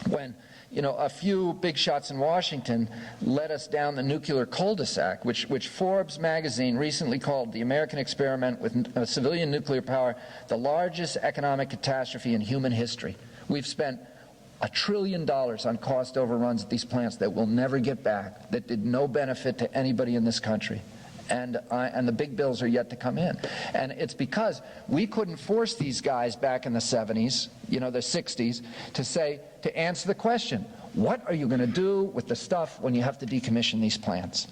when, you know, a few big shots in Washington led us down the nuclear cul-de-sac, which Forbes magazine recently called the American experiment with civilian nuclear power the largest economic catastrophe in human history. We've spent $1 trillion on cost overruns at these plants that we'll never get back, that did no benefit to anybody in this country. And the big bills are yet to come in. And it's because we couldn't force these guys back in the 70s, you know, the 60s, to answer the question, what are you going to do with the stuff when you have to decommission these plants?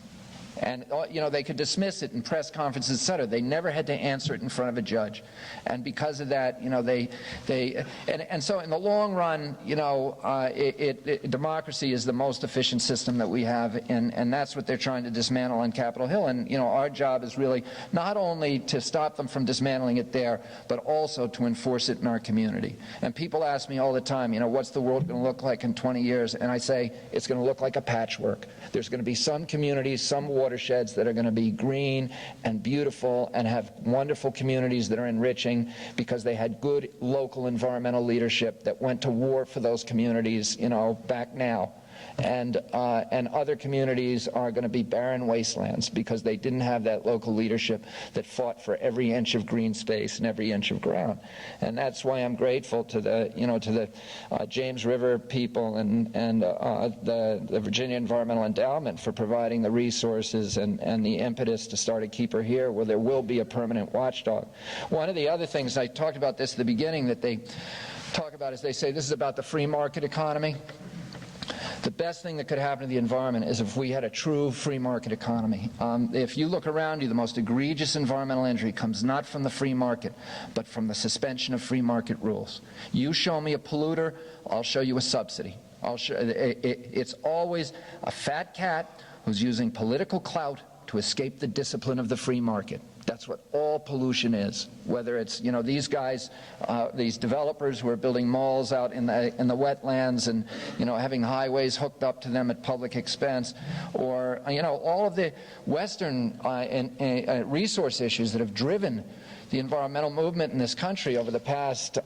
And, you know, they could dismiss it in press conferences, et cetera. They never had to answer it in front of a judge. And because of that, you know, and so in the long run, you know, democracy is the most efficient system that we have, and that's what they're trying to dismantle on Capitol Hill. And, you know, our job is really not only to stop them from dismantling it there, but also to enforce it in our community. And people ask me all the time, you know, what's the world going to look like in 20 years? And I say, it's going to look like a patchwork. There's going to be some communities, some watersheds that are going to be green and beautiful and have wonderful communities that are enriching because they had good local environmental leadership that went to war for those communities, you know, back now. And other communities are going to be barren wastelands because they didn't have that local leadership that fought for every inch of green space and every inch of ground. And that's why I'm grateful to the James River people and the Virginia Environmental Endowment for providing the resources and the impetus to start a keeper here where there will be a permanent watchdog. One of the other things, I talked about this at the beginning, that they talk about is they say this is about the free market economy. The best thing that could happen to the environment is if we had a true free market economy. If you look around you, the most egregious environmental injury comes not from the free market, but from the suspension of free market rules. You show me a polluter, I'll show you a subsidy. It's always a fat cat who's using political clout to escape the discipline of the free market. That's what all pollution is. Whether it's, you know, these guys, these developers who are building malls out in the wetlands and, you know, having highways hooked up to them at public expense, or, you know, all of the Western resource issues that have driven the environmental movement in this country over the past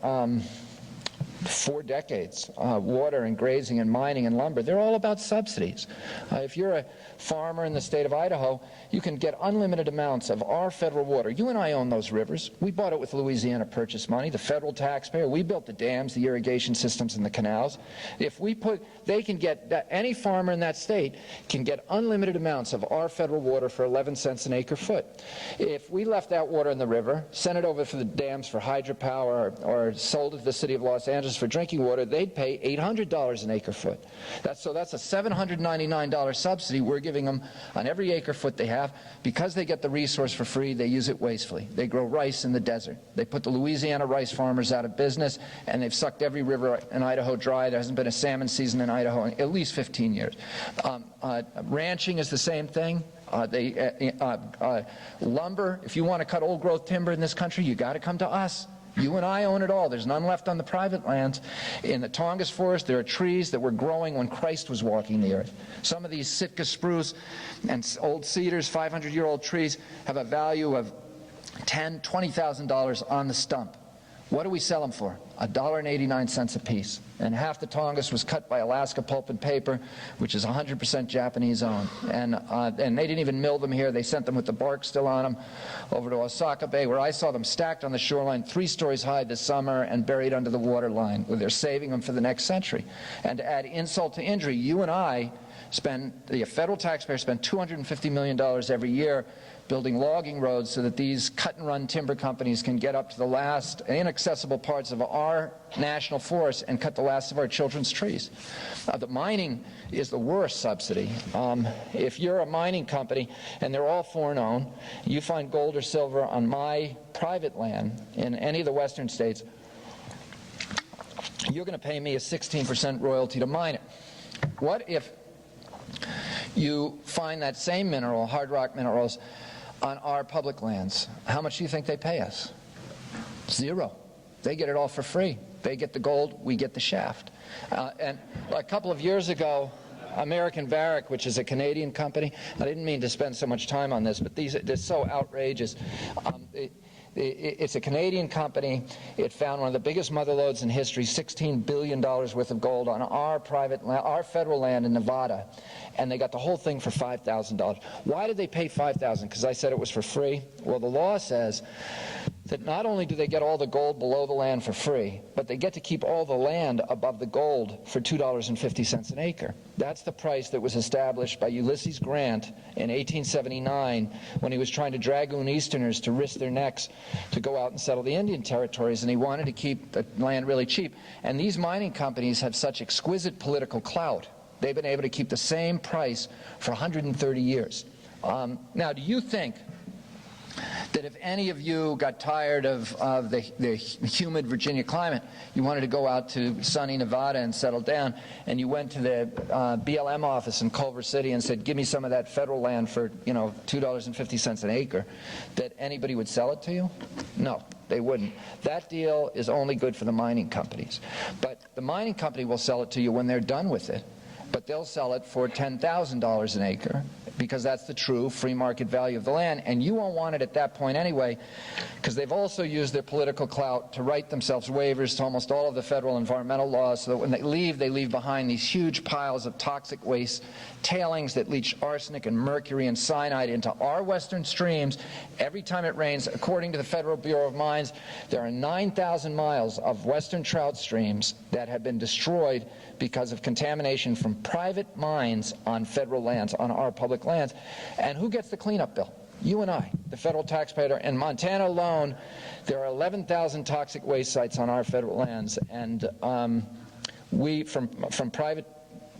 4 decades, water and grazing and mining and lumber, they're all about subsidies. If you're a farmer in the state of Idaho, you can get unlimited amounts of our federal water. You and I own those rivers. We bought it with Louisiana purchase money, the federal taxpayer. We built the dams, the irrigation systems, and the canals. If we they can get, any farmer in that state can get unlimited amounts of our federal water for 11 cents an acre foot. If we left that water in the river, sent it over for the dams for hydropower, or sold it to the city of Los Angeles for drinking water, they'd pay $800 an acre foot. That's a $799 subsidy we're giving them on every acre foot they have. Because they get the resource for free, they use it wastefully. They grow rice in the desert. They put the Louisiana rice farmers out of business, and they've sucked every river in Idaho dry. There hasn't been a salmon season in Idaho in at least 15 years. Ranching is the same thing. Lumber, if you want to cut old growth timber in this country, you got to come to us. You and I own it all. There's none left on the private lands. In the Tongass Forest, there are trees that were growing when Christ was walking the earth. Some of these Sitka spruce and old cedars, 500-year-old trees, have a value of $10,000, $20,000 on the stump. What do we sell them for? $1.89 a piece. And half the Tongass was cut by Alaska Pulp and Paper, which is 100% Japanese owned. And they didn't even mill them here. They sent them with the bark still on them over to Osaka Bay, where I saw them stacked on the shoreline 3 stories high this summer and buried under the water line, where they're saving them for the next century. And to add insult to injury, you and I the federal taxpayers spend $250 million every year building logging roads so that these cut-and-run timber companies can get up to the last inaccessible parts of our national forest and cut the last of our children's trees. The mining is the worst subsidy. If you're a mining company, and they're all foreign-owned, you find gold or silver on my private land in any of the western states, you're going to pay me a 16% royalty to mine it. What if you find that same mineral, hard rock minerals, on our public lands? How much do you think they pay us? Zero. They get it all for free. They get the gold, we get the shaft. And a couple of years ago, American Barrick, which is a Canadian company, I didn't mean to spend so much time on this, but they're so outrageous. It's a Canadian company. It found one of the biggest mother lodes in history, $16 billion worth of gold on our federal land in Nevada, and they got the whole thing for $5,000. Why did they pay $5,000? Because I said it was for free? Well, the law says that not only do they get all the gold below the land for free, but they get to keep all the land above the gold for $2.50 an acre. That's the price that was established by Ulysses Grant in 1879 when he was trying to dragoon Easterners to risk their necks to go out and settle the Indian territories, and he wanted to keep the land really cheap. And these mining companies have such exquisite political clout. They've been able to keep the same price for 130 years. Now, do you think that if any of you got tired of the humid Virginia climate, you wanted to go out to sunny Nevada and settle down, and you went to the BLM office in Culver City and said, give me some of that federal land for, $2.50 an acre, that anybody would sell it to you? No, they wouldn't. That deal is only good for the mining companies. But the mining company will sell it to you when they're done with it, but they'll sell it for $10,000 an acre, because that's the true free market value of the land, and you won't want it at that point anyway, because they've also used their political clout to write themselves waivers to almost all of the federal environmental laws, so that when they leave behind these huge piles of toxic waste, tailings that leach arsenic and mercury and cyanide into our western streams every time it rains. According to the Federal Bureau of Mines, there are 9,000 miles of western trout streams that have been destroyed because of contamination from private mines on federal lands, on our public lands. And who gets the cleanup bill? You and I, the federal taxpayer. In Montana alone, there are 11,000 toxic waste sites on our federal lands, and we, from private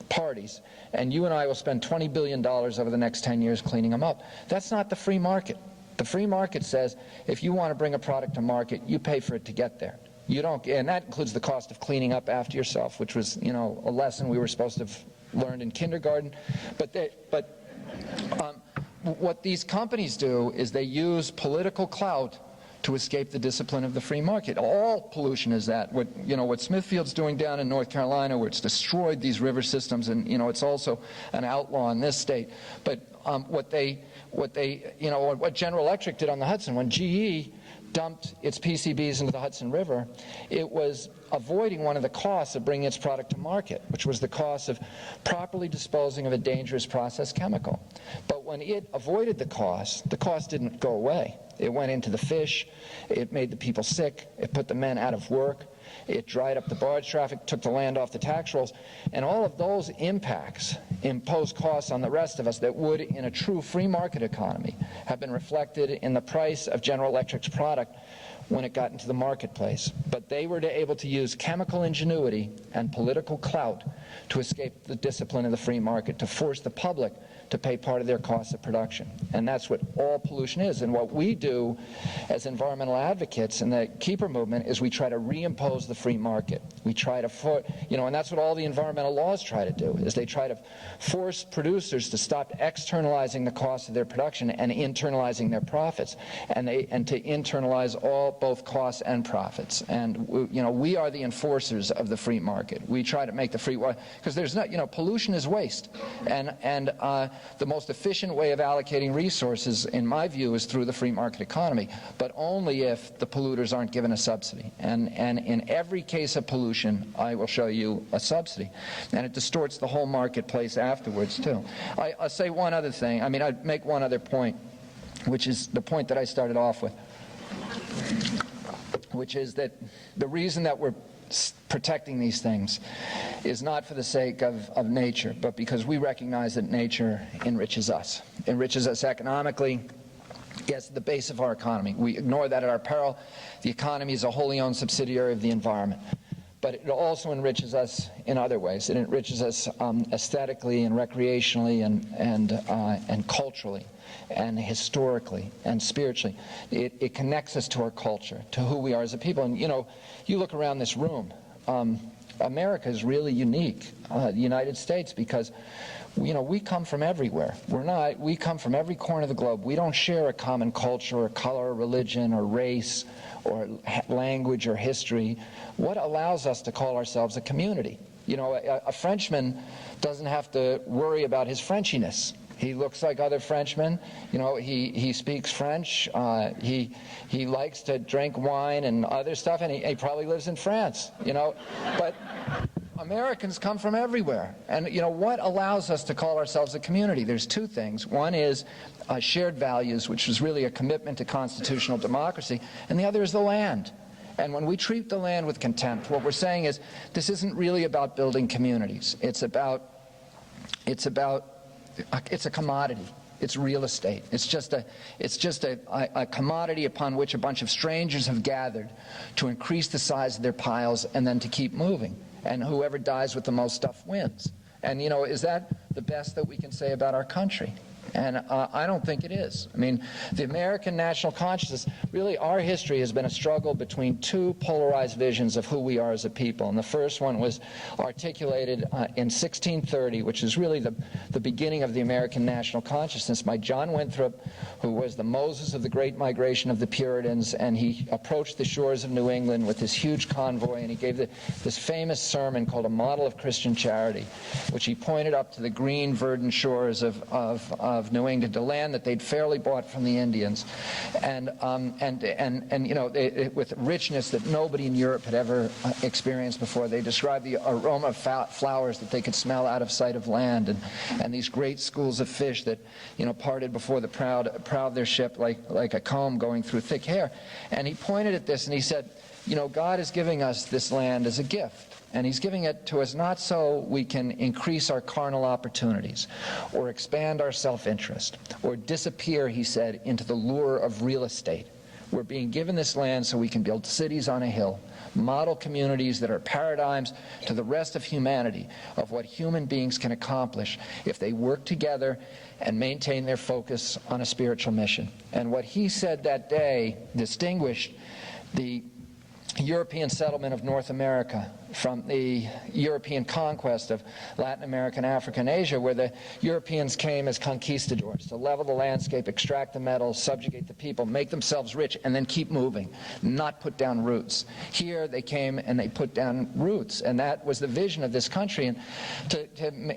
parties, and you and I will spend $20 billion over the next 10 years cleaning them up. That's not the free market. The free market says if you want to bring a product to market, you pay for it to get there. You don't, and that includes the cost of cleaning up after yourself, which was, a lesson we were supposed to have learned in kindergarten. What these companies do is they use political clout to escape the discipline of the free market. All pollution is that. What Smithfield's doing down in North Carolina, where it's destroyed these river systems, and it's also an outlaw in this state. But what General Electric did on the Hudson, when GE dumped its PCBs into the Hudson River, it was avoiding one of the costs of bringing its product to market, which was the cost of properly disposing of a dangerous process chemical. But when it avoided the cost didn't go away. It went into the fish, it made the people sick, it put the men out of work, it dried up the barge traffic, took the land off the tax rolls, and all of those impacts impose costs on the rest of us that would, in a true free market economy, have been reflected in the price of General Electric's product when it got into the marketplace. But they were able to use chemical ingenuity and political clout to escape the discipline of the free market, to force the public to pay part of their costs of production. And that's what all pollution is. And what we do as environmental advocates in the Keeper movement is we try to reimpose the free market. We try to, and that's what all the environmental laws try to do, is they try to force producers to stop externalizing the cost of their production and internalizing their profits, and to internalize both costs and profits. And we are the enforcers of the free market. We try to make the free, because there's not, pollution is waste, and the most efficient way of allocating resources, in my view, is through the free market economy, but only if the polluters aren't given a subsidy. And in every case of pollution, I will show you a subsidy. And it distorts the whole marketplace afterwards, too. I'll say one other thing. I'd make one other point, which is the point that I started off with, which is that the reason that we're protecting these things is not for the sake of nature, but because we recognize that nature enriches us economically. Yes, the base of our economy. We ignore that at our peril. The economy is a wholly owned subsidiary of the environment. But it also enriches us in other ways. It enriches us aesthetically and recreationally and culturally and historically and spiritually. It connects us to our culture, to who we are as a people. And, you know, you look around this room, America is really unique, the United States, because you know, we come from everywhere. We come from every corner of the globe. We don't share a common culture or color or religion or race or language or history. What allows us to call ourselves a community? You know, a Frenchman doesn't have to worry about his Frenchiness. He looks like other Frenchmen. You know, he speaks French. He likes to drink wine and other stuff, and he probably lives in France, you know. But Americans come from everywhere. And, you know, what allows us to call ourselves a community? There's two things. One is shared values, which is really a commitment to constitutional democracy, and the other is the land. And when we treat the land with contempt, what we're saying is this isn't really about building communities. It's a commodity. It's real estate. It's just a commodity upon which a bunch of strangers have gathered to increase the size of their piles and then to keep moving. And whoever dies with the most stuff wins. And, you know, is that the best that we can say about our country? And I don't think it is. I mean, the American national consciousness, really our history has been a struggle between two polarized visions of who we are as a people. And the first one was articulated in 1630, which is really the beginning of the American national consciousness, by John Winthrop, who was the Moses of the Great Migration of the Puritans. And he approached the shores of New England with this huge convoy, and he gave this famous sermon called A Model of Christian Charity, which he pointed up to the green, verdant shores of New England, the land that they'd fairly bought from the Indians, and you know, with richness that nobody in Europe had ever experienced before. They described the aroma of flowers that they could smell out of sight of land, and these great schools of fish that, you know, parted before the prow of their ship like a comb going through thick hair. And he pointed at this and he said, you know, God is giving us this land as a gift. And he's giving it to us not so we can increase our carnal opportunities or expand our self-interest or disappear, he said, into the lure of real estate. We're being given this land so we can build cities on a hill, model communities that are paradigms to the rest of humanity of what human beings can accomplish if they work together and maintain their focus on a spiritual mission. And what he said that day distinguished the European settlement of North America from the European conquest of Latin America and Africa and Asia, where the Europeans came as conquistadors to level the landscape, extract the metals, subjugate the people, make themselves rich, and then keep moving, not put down roots. Here they came and they put down roots, and that was the vision of this country. And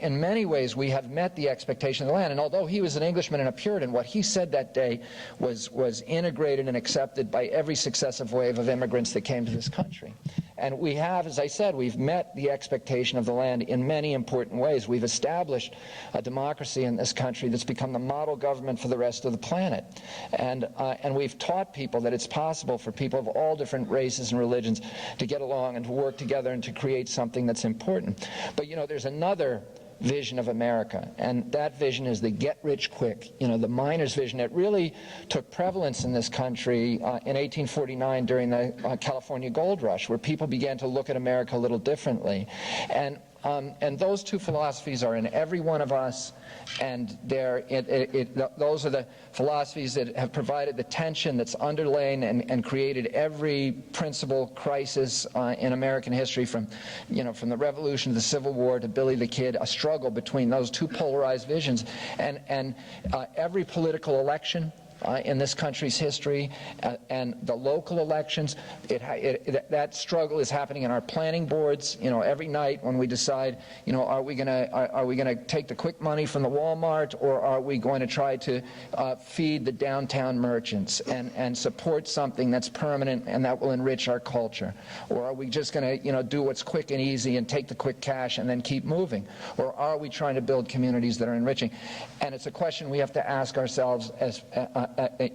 in many ways we have met the expectation of the land. And although he was an Englishman and a Puritan, what he said that day was integrated and accepted by every successive wave of immigrants that came to this country. And we have, as I said, we've met the expectation of the land in many important ways. We've established a democracy in this country that's become the model government for the rest of the planet. And we've taught people that it's possible for people of all different races and religions to get along and to work together and to create something that's important. But, you know, there's another vision of America, and that vision is the get rich quick, you know, the miner's vision. It really took prevalence in this country in 1849 during the California gold rush, where people began to look at America a little differently. And those two philosophies are in every one of us, and those are the philosophies that have provided the tension that's underlain and created every principal crisis in American history, from the Revolution to the Civil War to Billy the Kid, a struggle between those two polarized visions. And every political election in this country's history, and the local elections, that struggle is happening in our planning boards. You know, every night when we decide, you know, are we going to take the quick money from the Walmart, or are we going to try to feed the downtown merchants and support something that's permanent and that will enrich our culture, or are we just going to, you know, do what's quick and easy and take the quick cash and then keep moving, or are we trying to build communities that are enriching? And it's a question we have to ask ourselves as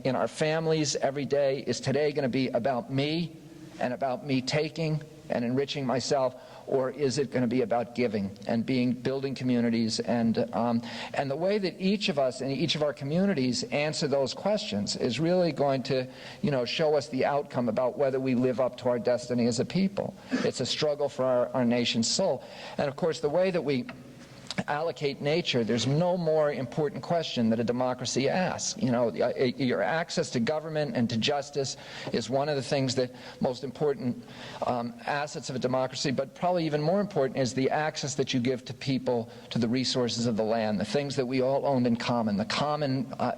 in our families every day. Is today going to be about me and about me taking and enriching myself, or is it going to be about giving and building communities? And the way that each of us in each of our communities answer those questions is really going to, show us the outcome about whether we live up to our destiny as a people. It's a struggle for our nation's soul. And of course, the way that we allocate nature, there's no more important question that a democracy asks. Your access to government and to justice is one of the things that most important assets of a democracy, but probably even more important is the access that you give to people to the resources of the land, the things that we all own in common, the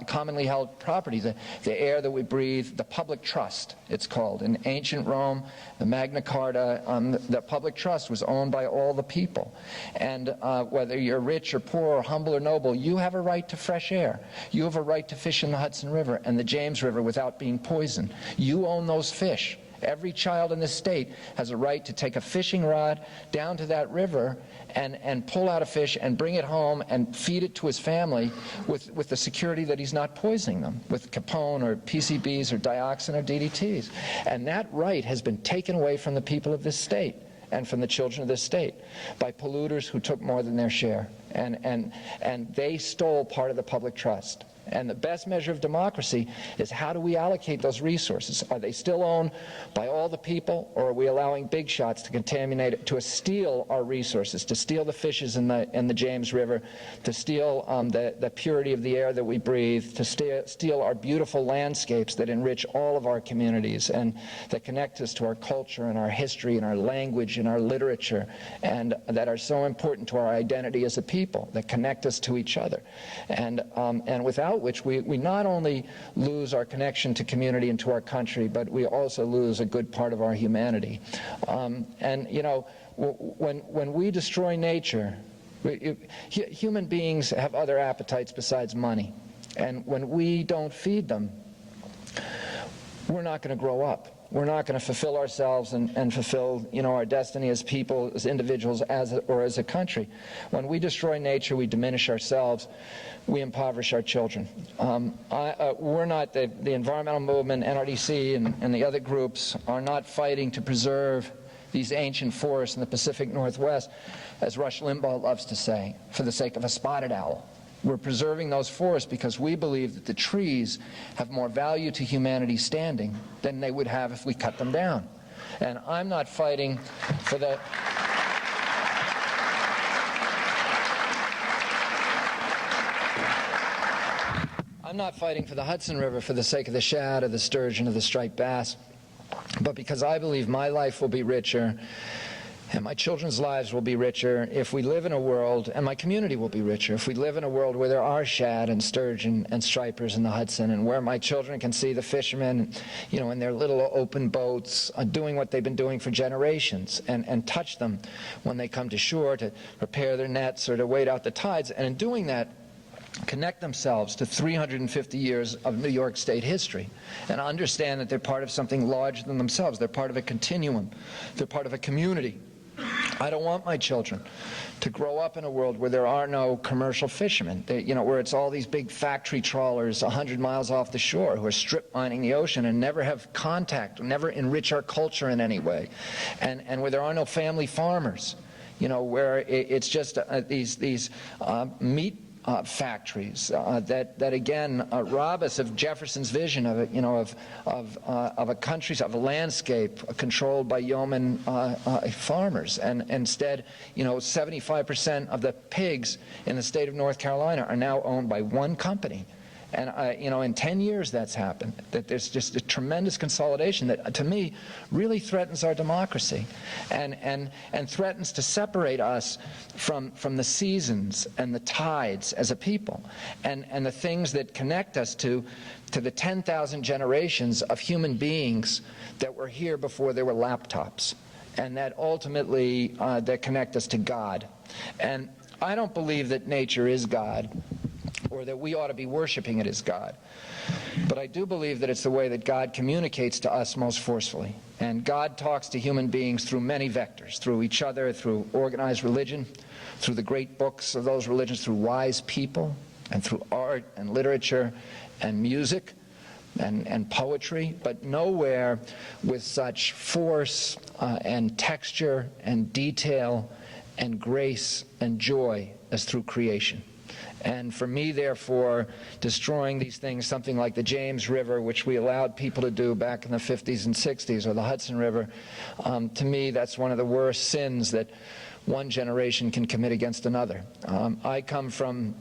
commonly held property, the air that we breathe, the public trust, it's called. In ancient Rome, the Magna Carta, the public trust was owned by all the people. And whether you're rich or poor or humble or noble, you have a right to fresh air. You have a right to fish in the Hudson River and the James River without being poisoned. You own those fish. Every child in this state has a right to take a fishing rod down to that river and pull out a fish and bring it home and feed it to his family with the security that he's not poisoning them with capone or PCBs or dioxin or DDTs. And that right has been taken away from the people of this state and from the children of this state by polluters who took more than their share. And they stole part of the public trust. And the best measure of democracy is how do we allocate those resources? Are they still owned by all the people, or are we allowing big shots to contaminate it, to steal our resources, to steal the fishes in the James River, to steal the purity of the air that we breathe, to steal our beautiful landscapes that enrich all of our communities and that connect us to our culture and our history and our language and our literature, and that are so important to our identity as a people, that connect us to each other. And without which we not only lose our connection to community and to our country, but we also lose a good part of our humanity. When we destroy nature, human beings have other appetites besides money. And when we don't feed them, we're not going to grow up. We're not going to fulfill ourselves and fulfill, our destiny as people, as individuals, or as a country. When we destroy nature, we diminish ourselves. We impoverish our children. We're not, the environmental movement, NRDC, and the other groups are not fighting to preserve these ancient forests in the Pacific Northwest, as Rush Limbaugh loves to say, for the sake of a spotted owl. We're preserving those forests because we believe that the trees have more value to humanity standing than they would have if we cut them down. And I'm not fighting for the... I'm not fighting for the Hudson River for the sake of the shad or the sturgeon or the striped bass, but because I believe my life will be richer and my children's lives will be richer if we live in a world, and my community will be richer, if we live in a world where there are shad and sturgeon and stripers in the Hudson, and where my children can see the fishermen, in their little open boats, doing what they've been doing for generations, and touch them when they come to shore to repair their nets or to wait out the tides. And in doing that, connect themselves to 350 years of New York State history and understand that they're part of something larger than themselves. They're part of a continuum. They're part of a community. I don't want my children to grow up in a world where there are no commercial fishermen, where it's all these big factory trawlers 100 miles off the shore who are strip mining the ocean and never have contact, never enrich our culture in any way, and where there are no family farmers, where it's just these meat factories that again rob us of Jefferson's vision of it, of a country, of a landscape controlled by yeoman farmers, and instead 75% of the pigs in the state of North Carolina are now owned by one company. And in 10 years that's happened. That there's just a tremendous consolidation that, to me, really threatens our democracy, and threatens to separate us from the seasons and the tides as a people, and the things that connect us to the 10,000 generations of human beings that were here before there were laptops, and that ultimately that connect us to God. And I don't believe that nature is God, or that we ought to be worshiping it as God. But I do believe that it's the way that God communicates to us most forcefully. And God talks to human beings through many vectors, through each other, through organized religion, through the great books of those religions, through wise people, and through art and literature and music. and poetry, but nowhere with such force and texture and detail and grace and joy as through creation. And for me, therefore, destroying these things, something like the James River, which we allowed people to do back in the 50s and 60s, or the Hudson River, to me, that's one of the worst sins that one generation can commit against another. I come from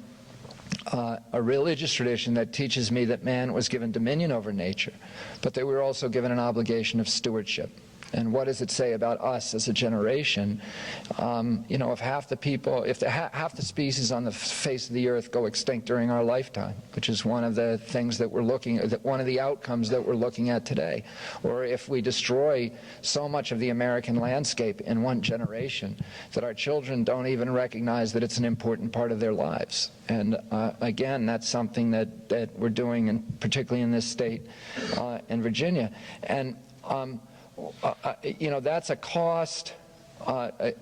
a religious tradition that teaches me that man was given dominion over nature, but that we were also given an obligation of stewardship. And what does it say about us as a generation? If half the people, if half the species on the face of the earth go extinct during our lifetime, which is one of the things that we're looking at, one of the outcomes that we're looking at today, or if we destroy so much of the American landscape in one generation that our children don't even recognize that it's an important part of their lives. And again, that's something that we're doing, particularly in this state, in Virginia. And that's a cost,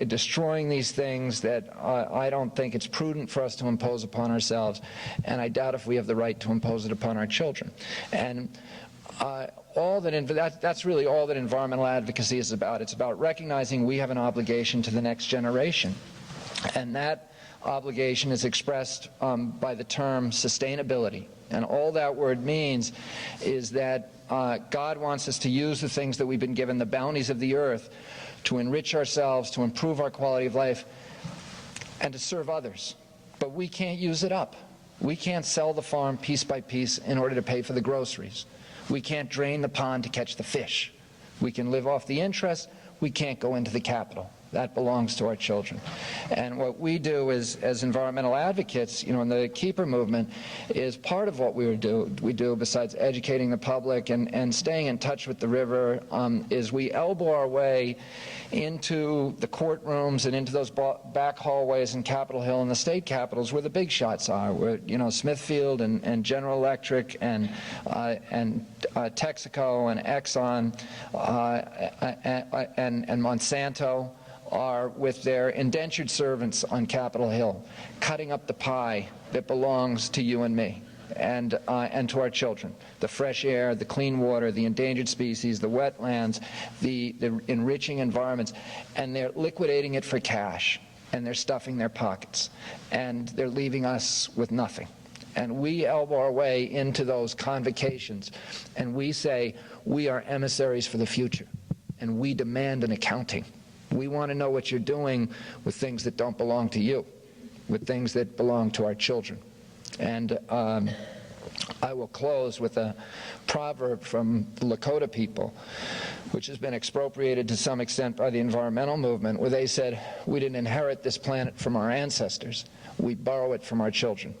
destroying these things that I don't think it's prudent for us to impose upon ourselves, and I doubt if we have the right to impose it upon our children. And that's really all that environmental advocacy is about. It's about recognizing we have an obligation to the next generation, and that obligation is expressed by the term sustainability. And all that word means is that God wants us to use the things that we've been given, the bounties of the earth, to enrich ourselves, to improve our quality of life, and to serve others. But we can't use it up. We can't sell the farm piece by piece in order to pay for the groceries. We can't drain the pond to catch the fish. We can live off the interest. We can't go into the capital. That belongs to our children. And what we do as environmental advocates, in the Keeper movement, is part of what we do besides educating the public and staying in touch with the river, is we elbow our way into the courtrooms and into those back hallways in Capitol Hill and the state capitals where the big shots are, where Smithfield and General Electric and Texaco and Exxon and Monsanto are with their indentured servants on Capitol Hill, cutting up the pie that belongs to you and me and to our children. The fresh air, the clean water, the endangered species, the wetlands, the enriching environments, and they're liquidating it for cash, and they're stuffing their pockets, and they're leaving us with nothing. And we elbow our way into those convocations, and we say, we are emissaries for the future, and we demand an accounting. We want to know what you're doing with things that don't belong to you, with things that belong to our children. And I will close with a proverb from the Lakota people, which has been expropriated to some extent by the environmental movement, where they said, we didn't inherit this planet from our ancestors, we borrow it from our children.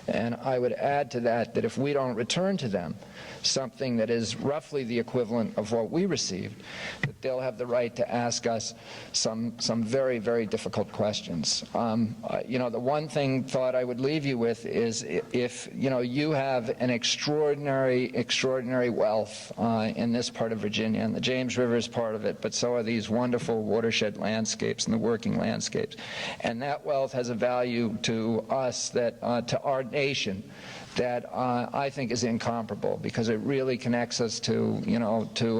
And I would add to that if we don't return to them something that is roughly the equivalent of what we received, that they'll have the right to ask us some very, very difficult questions. The one thought I would leave you with is if you have an extraordinary wealth in this part of Virginia, and the James River is part of it, but so are these wonderful watershed landscapes and the working landscapes. And that wealth has a value to us, to our nation, that I think is incomparable, because it really connects us to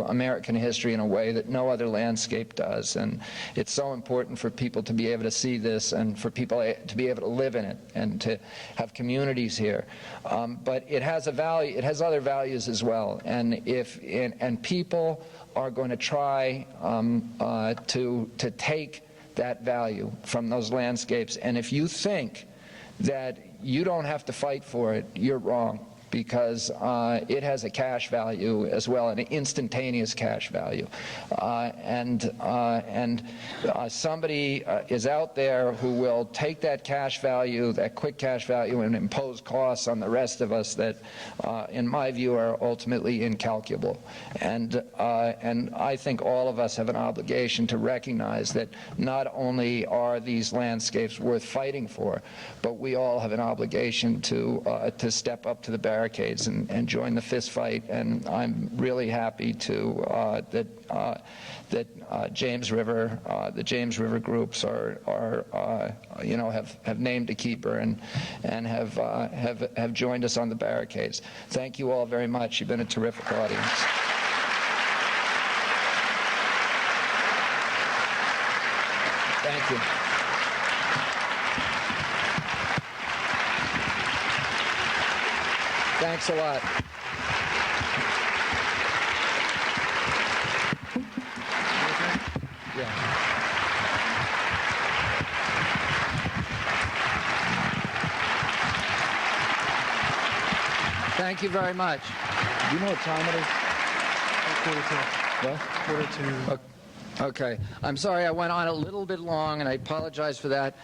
American history in a way that no other landscape does. And it's so important for people to be able to see this, and for people to be able to live in it, and to have communities here. But it has a value. It has other values as well. And people are going to try to take that value from those landscapes. And if you think that you don't have to fight for it, you're wrong, because it has a cash value as well, an instantaneous cash value. Somebody is out there who will take that cash value, that quick cash value, and impose costs on the rest of us that, in my view, are ultimately incalculable. And I think all of us have an obligation to recognize that not only are these landscapes worth fighting for, but we all have an obligation to step up to the barricade barricades and join the fist fight. And I'm really happy to that James River, the James River groups have named a keeper and have joined us on the barricades. Thank you all very much. You've been a terrific audience. Thank you. Thanks a lot. Yeah. Thank you very much. Do you know what time it is? Quarter to. Okay. I'm sorry I went on a little bit long, and I apologize for that.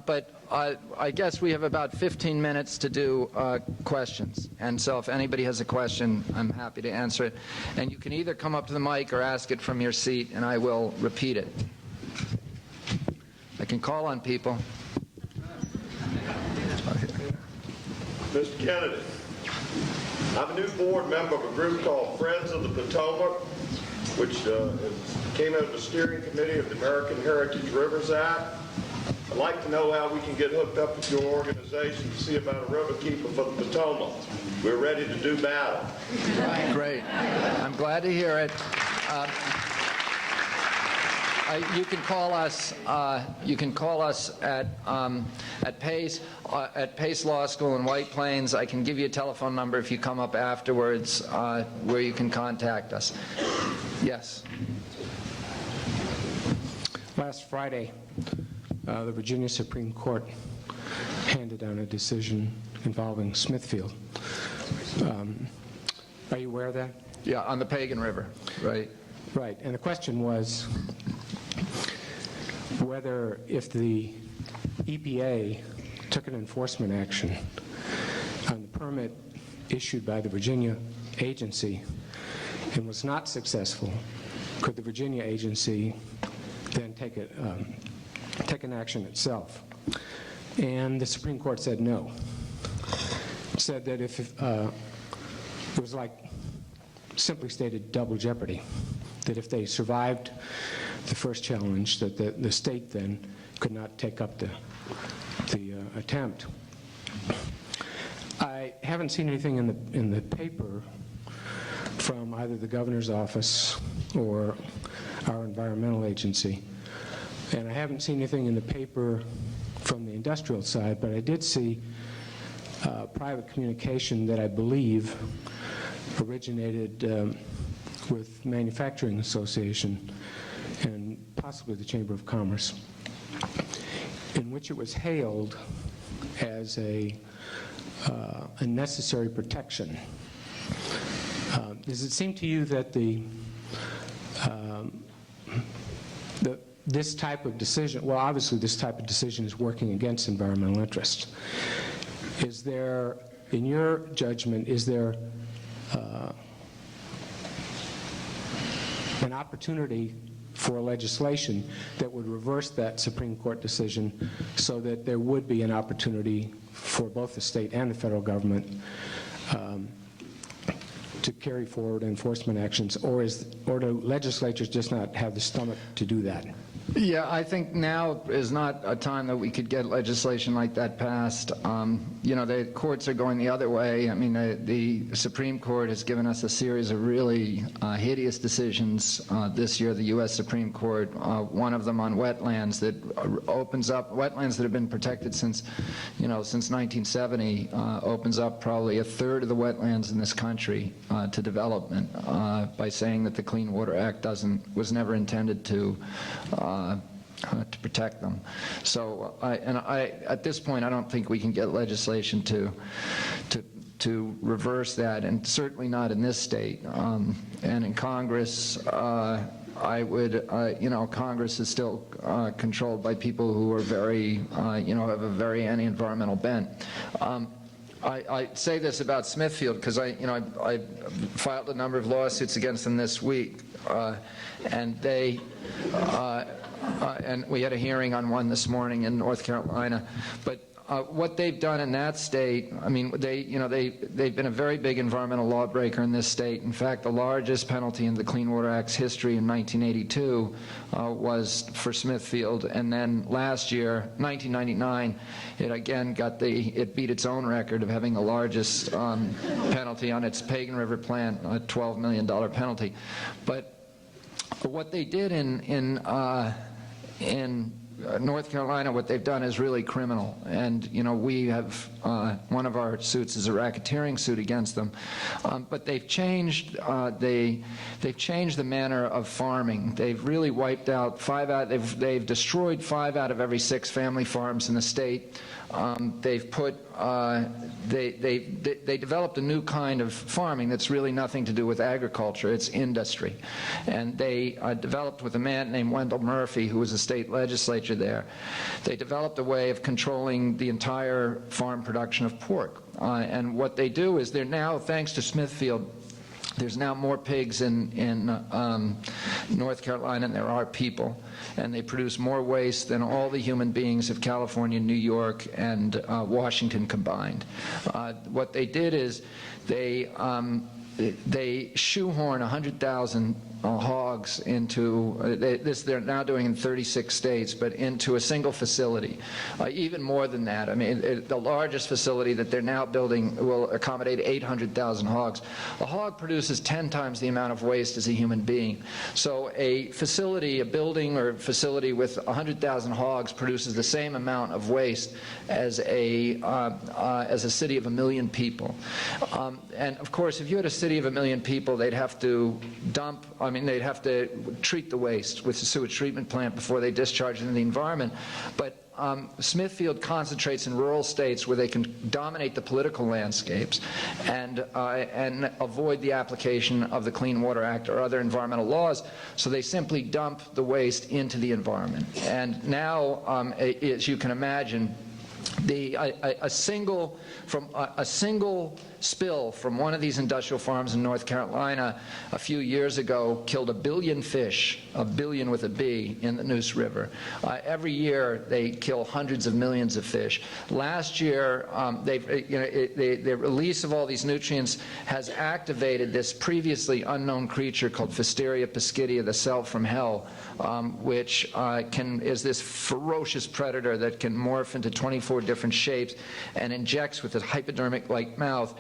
But I guess we have about 15 minutes to do questions. And so if anybody has a question, I'm happy to answer it. And you can either come up to the mic or ask it from your seat, and I will repeat it. I can call on people. Mr. Kennedy, I'm a new board member of a group called Friends of the Potomac, which came out of the steering committee of the American Heritage Rivers Act. I'd like to know how we can get hooked up with your organization to see about a river keeper for the Potomac. We're ready to do battle. Great. I'm glad to hear it. You can call us. You can call us at Pace Law School in White Plains. I can give you a telephone number if you come up afterwards, where you can contact us. Yes. Last Friday, the Virginia Supreme Court handed down a decision involving Smithfield. Are you aware of that? Yeah, on the Pagan River, right? Right, and the question was whether if the EPA took an enforcement action on the permit issued by the Virginia agency and was not successful, could the Virginia agency then take an action itself? And the Supreme Court said no. It said that if it was like, simply stated, double jeopardy, that if they survived the first challenge, that the state then could not take up the attempt. I haven't seen anything in the paper from either the governor's office or our environmental agency, and I haven't seen anything in the paper from the industrial side, but I did see private communication that I believe originated with Manufacturing Association and possibly the Chamber of Commerce, in which it was hailed as a necessary protection. Does it seem to you that this type of decision, well, obviously this type of decision is working against environmental interests. Is there, in your judgment, is there an opportunity for legislation that would reverse that Supreme Court decision so that there would be an opportunity for both the state and the federal government to carry forward enforcement actions, or do legislatures just not have the stomach to do that? Yeah, I think now is not a time that we could get legislation like that passed. The courts are going the other way. I mean, the Supreme Court has given us a series of really hideous decisions this year, the U.S. Supreme Court, one of them on wetlands that opens up, wetlands that have been protected since 1970, opens up probably a third of the wetlands in this country to development by saying that the Clean Water Act was never intended to protect them. So, at this point, I don't think we can get legislation to reverse that, and certainly not in this state. And in Congress, Congress is still controlled by people who are very, have a very anti-environmental bent. I say this about Smithfield because I filed a number of lawsuits against them this week, and they. And we had a hearing on one this morning in North Carolina. But what they've done in that state, I mean, they've been a very big environmental lawbreaker in this state. In fact, the largest penalty in the Clean Water Act's history in 1982 was for Smithfield, and then last year, 1999, it again it beat its own record of having the largest penalty on its Pagan River plant, a $12 million penalty. But what they did in North Carolina, what they've done is really criminal, and we have one of our suits is a racketeering suit against them, but they've changed they've changed the manner of farming. They've really wiped out they've destroyed 5 out of every 6 family farms in the state. They've put they developed a new kind of farming that's really nothing to do with agriculture. It's industry. And they developed with a man named Wendell Murphy, who was a state legislature there. They developed a way of controlling the entire farm production of pork. And what they do is they're now, thanks to Smithfield, there's now more pigs in North Carolina than there are people, and they produce more waste than all the human beings of California, New York, and Washington combined. What they did is they shoehorn 100,000 hogs into they're now doing in 36 states, but into a single facility. Even more than that. I mean, the largest facility that they're now building will accommodate 800,000 hogs. A hog produces 10 times the amount of waste as a human being. So a building or facility with 100,000 hogs produces the same amount of waste as a city of 1 million people. And of course, if you had a city of 1 million people, they'd have to they'd have to treat the waste with the sewage treatment plant before they discharge it into the environment. But Smithfield concentrates in rural states where they can dominate the political landscapes and avoid the application of the Clean Water Act or other environmental laws, so they simply dump the waste into the environment. And now, as you can imagine, a single spill from one of these industrial farms in North Carolina a few years ago killed 1 billion fish, 1 billion with a B, in the Neuse River. Every year they kill hundreds of millions of fish. Last year, the release of all these nutrients has activated this previously unknown creature called Pfisteria piscidia, the cell from hell, which is this ferocious predator that can morph into 24 different shapes and injects with a hypodermic-like mouth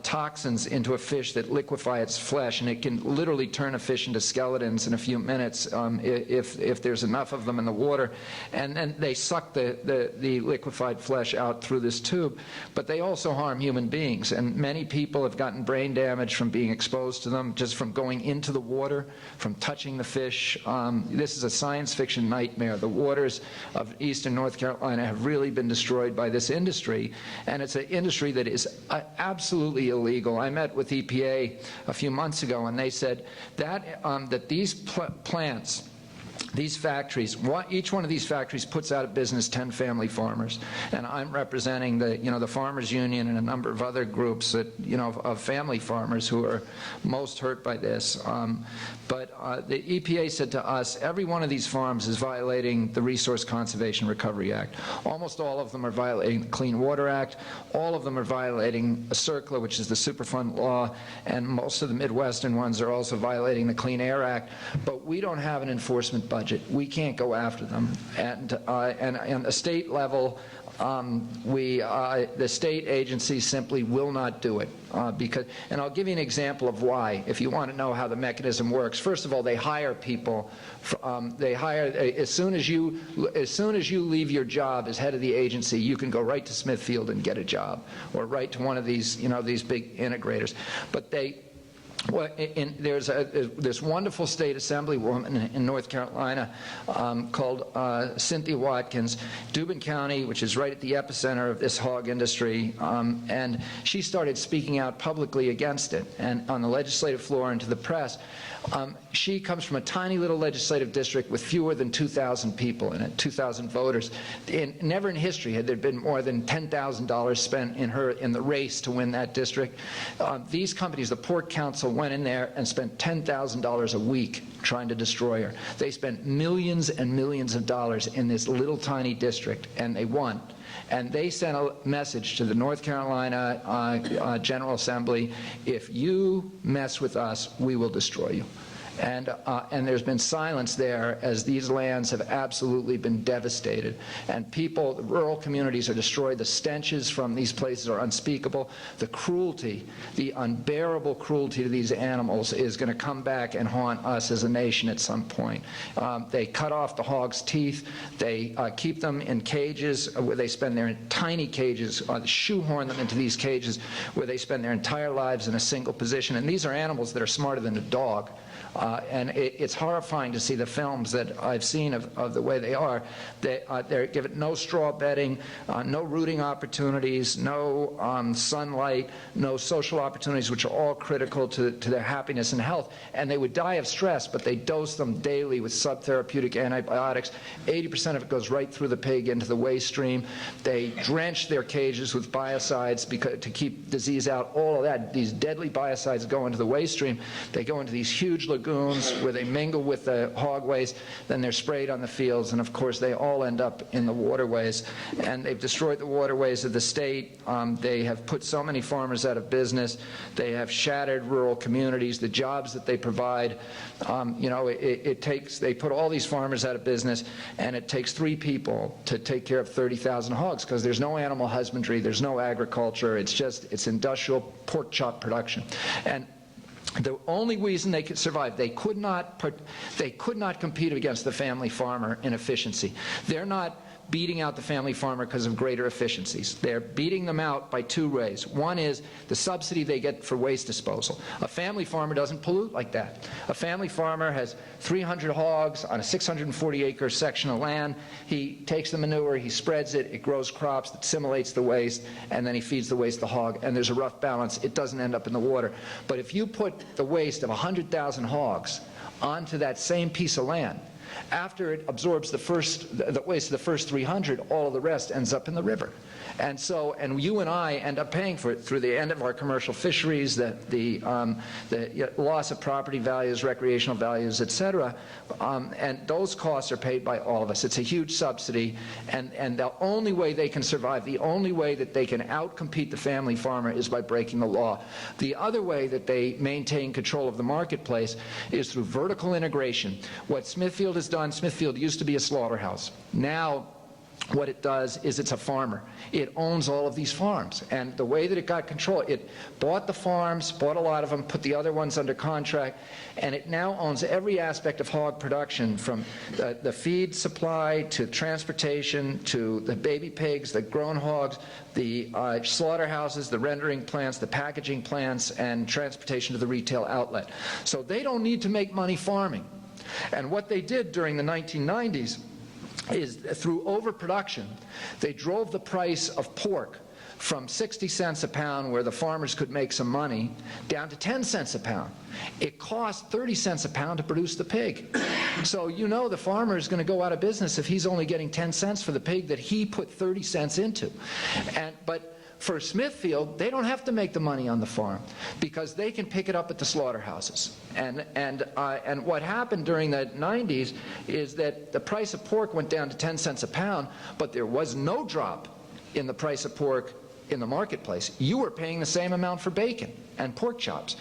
toxins into a fish that liquefy its flesh, and it can literally turn a fish into skeletons in a few minutes if there's enough of them in the water. And then they suck the liquefied flesh out through this tube. But they also harm human beings, and many people have gotten brain damage from being exposed to them, just from going into the water, from touching the fish. This is a science fiction nightmare. The waters of eastern North Carolina have really been destroyed by this industry, and it's an industry that is absolutely illegal. I met with EPA a few months ago, and they said that these plants, these factories, each one of these factories puts out of business 10 family farmers, and I'm representing the Farmers Union and a number of other groups that of family farmers who are most hurt by this. But the EPA said to us, every one of these farms is violating the Resource Conservation Recovery Act. Almost all of them are violating the Clean Water Act. All of them are violating CERCLA, which is the Superfund law, and most of the Midwestern ones are also violating the Clean Air Act. But we don't have an enforcement budget. We can't go after them. And on the state level, the state agencies simply will not do it. And I'll give you an example of why, if you want to know how the mechanism works. First of all, they hire people. As soon as you leave your job as head of the agency, you can go right to Smithfield and get a job, or right to one of these these big integrators. But there's this wonderful state assemblywoman in North Carolina called Cynthia Watkins, Dubin County, which is right at the epicenter of this hog industry, and she started speaking out publicly against it, and on the legislative floor and to the press. She comes from a tiny little legislative district with fewer than 2,000 people in it, 2,000 voters. Never in history had there been more than $10,000 spent in the race to win that district. These companies, the Pork Council went in there and spent $10,000 a week trying to destroy her. They spent millions and millions of dollars in this little tiny district, and they won. And they sent a message to the North Carolina General Assembly: if you mess with us, we will destroy you. And there's been silence there as these lands have absolutely been devastated. And people, the rural communities are destroyed. The stenches from these places are unspeakable. The cruelty, the unbearable cruelty to these animals is going to come back and haunt us as a nation at some point. They cut off the hogs' teeth. They keep them in cages where they spend their tiny cages, shoehorn them into these cages where they spend their entire lives in a single position. And these are animals that are smarter than a dog. And it's horrifying to see the films that I've seen of the way they are. They're given no straw bedding, no rooting opportunities, no sunlight, no social opportunities, which are all critical to their happiness and health. And they would die of stress, but they dose them daily with subtherapeutic antibiotics. 80% of it goes right through the pig into the waste stream. They drench their cages with biocides to keep disease out. All of that, these deadly biocides go into the waste stream. They go into these huge lagoons where they mingle with the hog waste, then they're sprayed on the fields, and of course they all end up in the waterways. And they've destroyed the waterways of the state. They have put so many farmers out of business. They have shattered rural communities. The jobs that they provide, they put all these farmers out of business, and it takes 3 people to take care of 30,000 hogs, because there's no animal husbandry, there's no agriculture, it's industrial pork chop production. And the only reason they could survive, they could not compete against the family farmer in efficiency. They're not beating out the family farmer because of greater efficiencies. They're beating them out by 2 ways. One is the subsidy they get for waste disposal. A family farmer doesn't pollute like that. A family farmer has 300 hogs on a 640-acre section of land. He takes the manure, he spreads it, it grows crops, it assimilates the waste, and then he feeds the waste to the hog, and there's a rough balance. It doesn't end up in the water. But if you put the waste of 100,000 hogs onto that same piece of land, after it absorbs the waste of the first 300, all of the rest ends up in the river. And you and I end up paying for it through the end of our commercial fisheries, the loss of property values, recreational values, etc. And those costs are paid by all of us. It's a huge subsidy, and the only way they can survive, the only way that they can outcompete the family farmer is by breaking the law. The other way that they maintain control of the marketplace is through vertical integration. What Smithfield has done, Smithfield used to be a slaughterhouse. Now, what it does is it's a farmer. It owns all of these farms. And the way that it got control, it bought the farms, bought a lot of them, put the other ones under contract, and it now owns every aspect of hog production, from the feed supply to transportation to the baby pigs, the grown hogs, the slaughterhouses, the rendering plants, the packaging plants, and transportation to the retail outlet. So they don't need to make money farming. And what they did during the 1990s is, through overproduction, they drove the price of pork from 60 cents a pound, where the farmers could make some money, down to 10 cents a pound. It cost 30 cents a pound to produce the pig. So the farmer is going to go out of business if he's only getting 10 cents for the pig that he put 30 cents into. But for Smithfield, they don't have to make the money on the farm, because they can pick it up at the slaughterhouses. And what happened during the 90s is that the price of pork went down to 10 cents a pound, but there was no drop in the price of pork in the marketplace. You were paying the same amount for bacon and pork chops.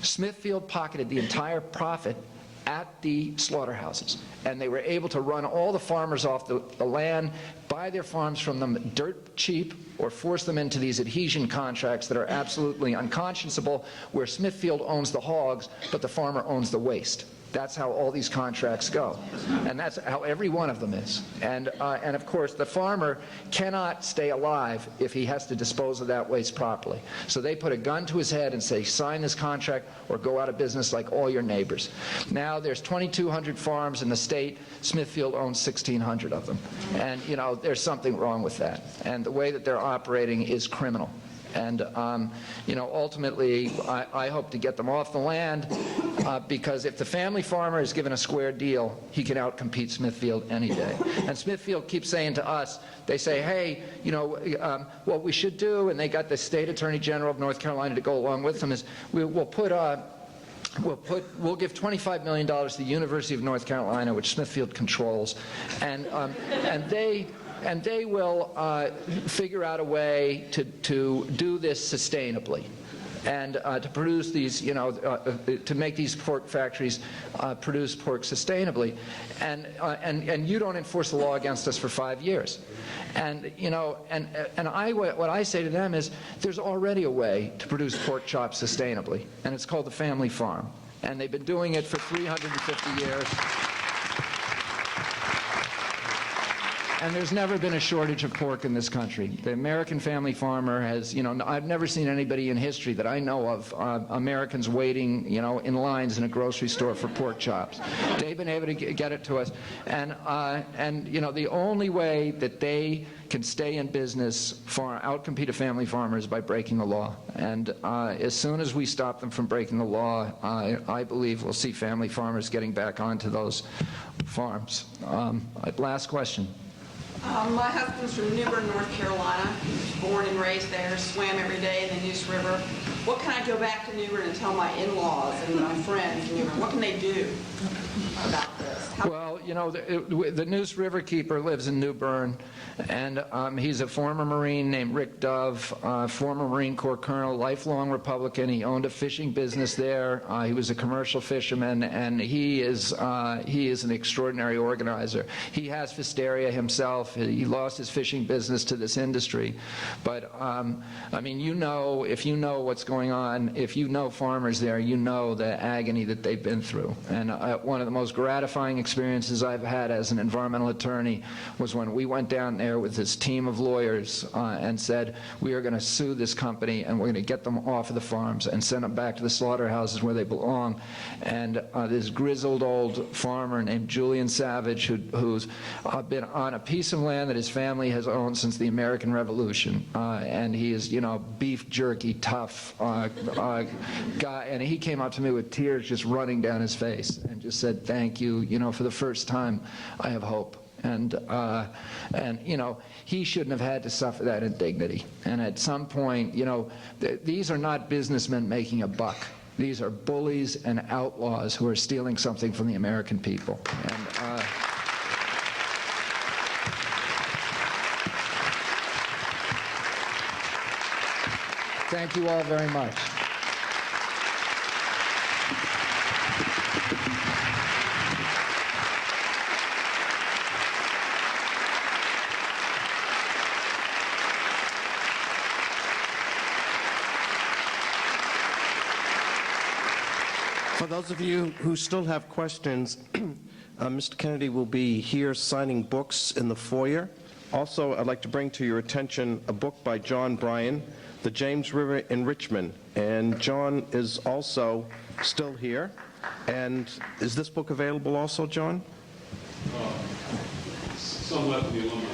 Smithfield pocketed the entire profit at the slaughterhouses, and they were able to run all the farmers off the land, buy their farms from them dirt cheap, or force them into these adhesion contracts that are absolutely unconscionable, where Smithfield owns the hogs, but the farmer owns the waste. That's how all these contracts go, and that's how every one of them is. And of course, the farmer cannot stay alive if he has to dispose of that waste properly. So they put a gun to his head and say, sign this contract or go out of business like all your neighbors. Now there's 2,200 farms in the state. Smithfield owns 1,600 of them. And there's something wrong with that. And the way that they're operating is criminal. And ultimately, I hope to get them off the land, because if the family farmer is given a square deal, he can outcompete Smithfield any day. And Smithfield keeps saying to us, they say, hey, what we should do, and they got the state attorney general of North Carolina to go along with them, is we'll put we'll give $25 million to the University of North Carolina, which Smithfield controls, and they will figure out a way to do this sustainably, and to produce these, to make these pork factories produce pork sustainably, and you don't enforce the law against us for 5 years. And what I say to them is, there's already a way to produce pork chops sustainably, and it's called the family farm. And they've been doing it for 350 years. And there's never been a shortage of pork in this country. The American family farmer has, I've never seen anybody in history that I know of, Americans waiting, in lines in a grocery store for pork chops. They've been able to get it to us. And the only way that they can stay in business, outcompete a family farmer, is by breaking the law. And as soon as we stop them from breaking the law, I believe we'll see family farmers getting back onto those farms. Last question. My husband's from New Bern, North Carolina. He was born and raised there, swam every day in the Neuse River. What can I go back to New Bern and tell my in-laws and my friends in New Bern? What can they do about this? Well, the Neuse River keeper lives in New Bern, and he's a former Marine named Rick Dove, former Marine Corps colonel, lifelong Republican. He owned a fishing business there. He was a commercial fisherman, and he is an extraordinary organizer. He has hysteria himself. He lost his fishing business to this industry. But, if you know what's going on, if you know farmers there, you know the agony that they've been through. And one of the most gratifying experiences I've had as an environmental attorney was when we went down there with this team of lawyers and said, we are going to sue this company, and we're going to get them off of the farms and send them back to the slaughterhouses where they belong. And this grizzled old farmer named Julian Savage, who's been on a piece of land that his family has owned since the American Revolution, and he is, beef jerky tough guy, and he came up to me with tears just running down his face and just said, thank you, for the first time I have hope. And he shouldn't have had to suffer that indignity. And at some point, these are not businessmen making a buck. These are bullies and outlaws who are stealing something from the American people. And thank you all very much. For those of you who still have questions, Mr. Kennedy will be here signing books in the foyer. Also, I'd like to bring to your attention a book by John Bryan, The James River in Richmond. And John is also still here. And is this book available also, John? Somewhat in the alumni.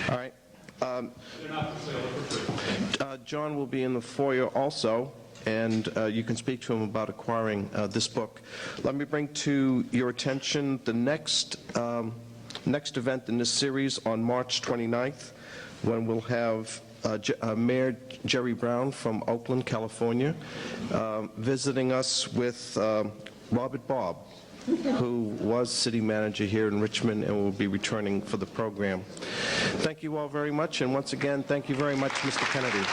All right. They're not for sale, they're for free. John will be in the foyer also, and you can speak to him about acquiring this book. Let me bring to your attention the next event in this series on March 29th, when we'll have Mayor Jerry Brown from Oakland, California, visiting us with Robert Bobb, who was city manager here in Richmond and will be returning for the program. Thank you all very much, and once again, thank you very much, Mr. Kennedy.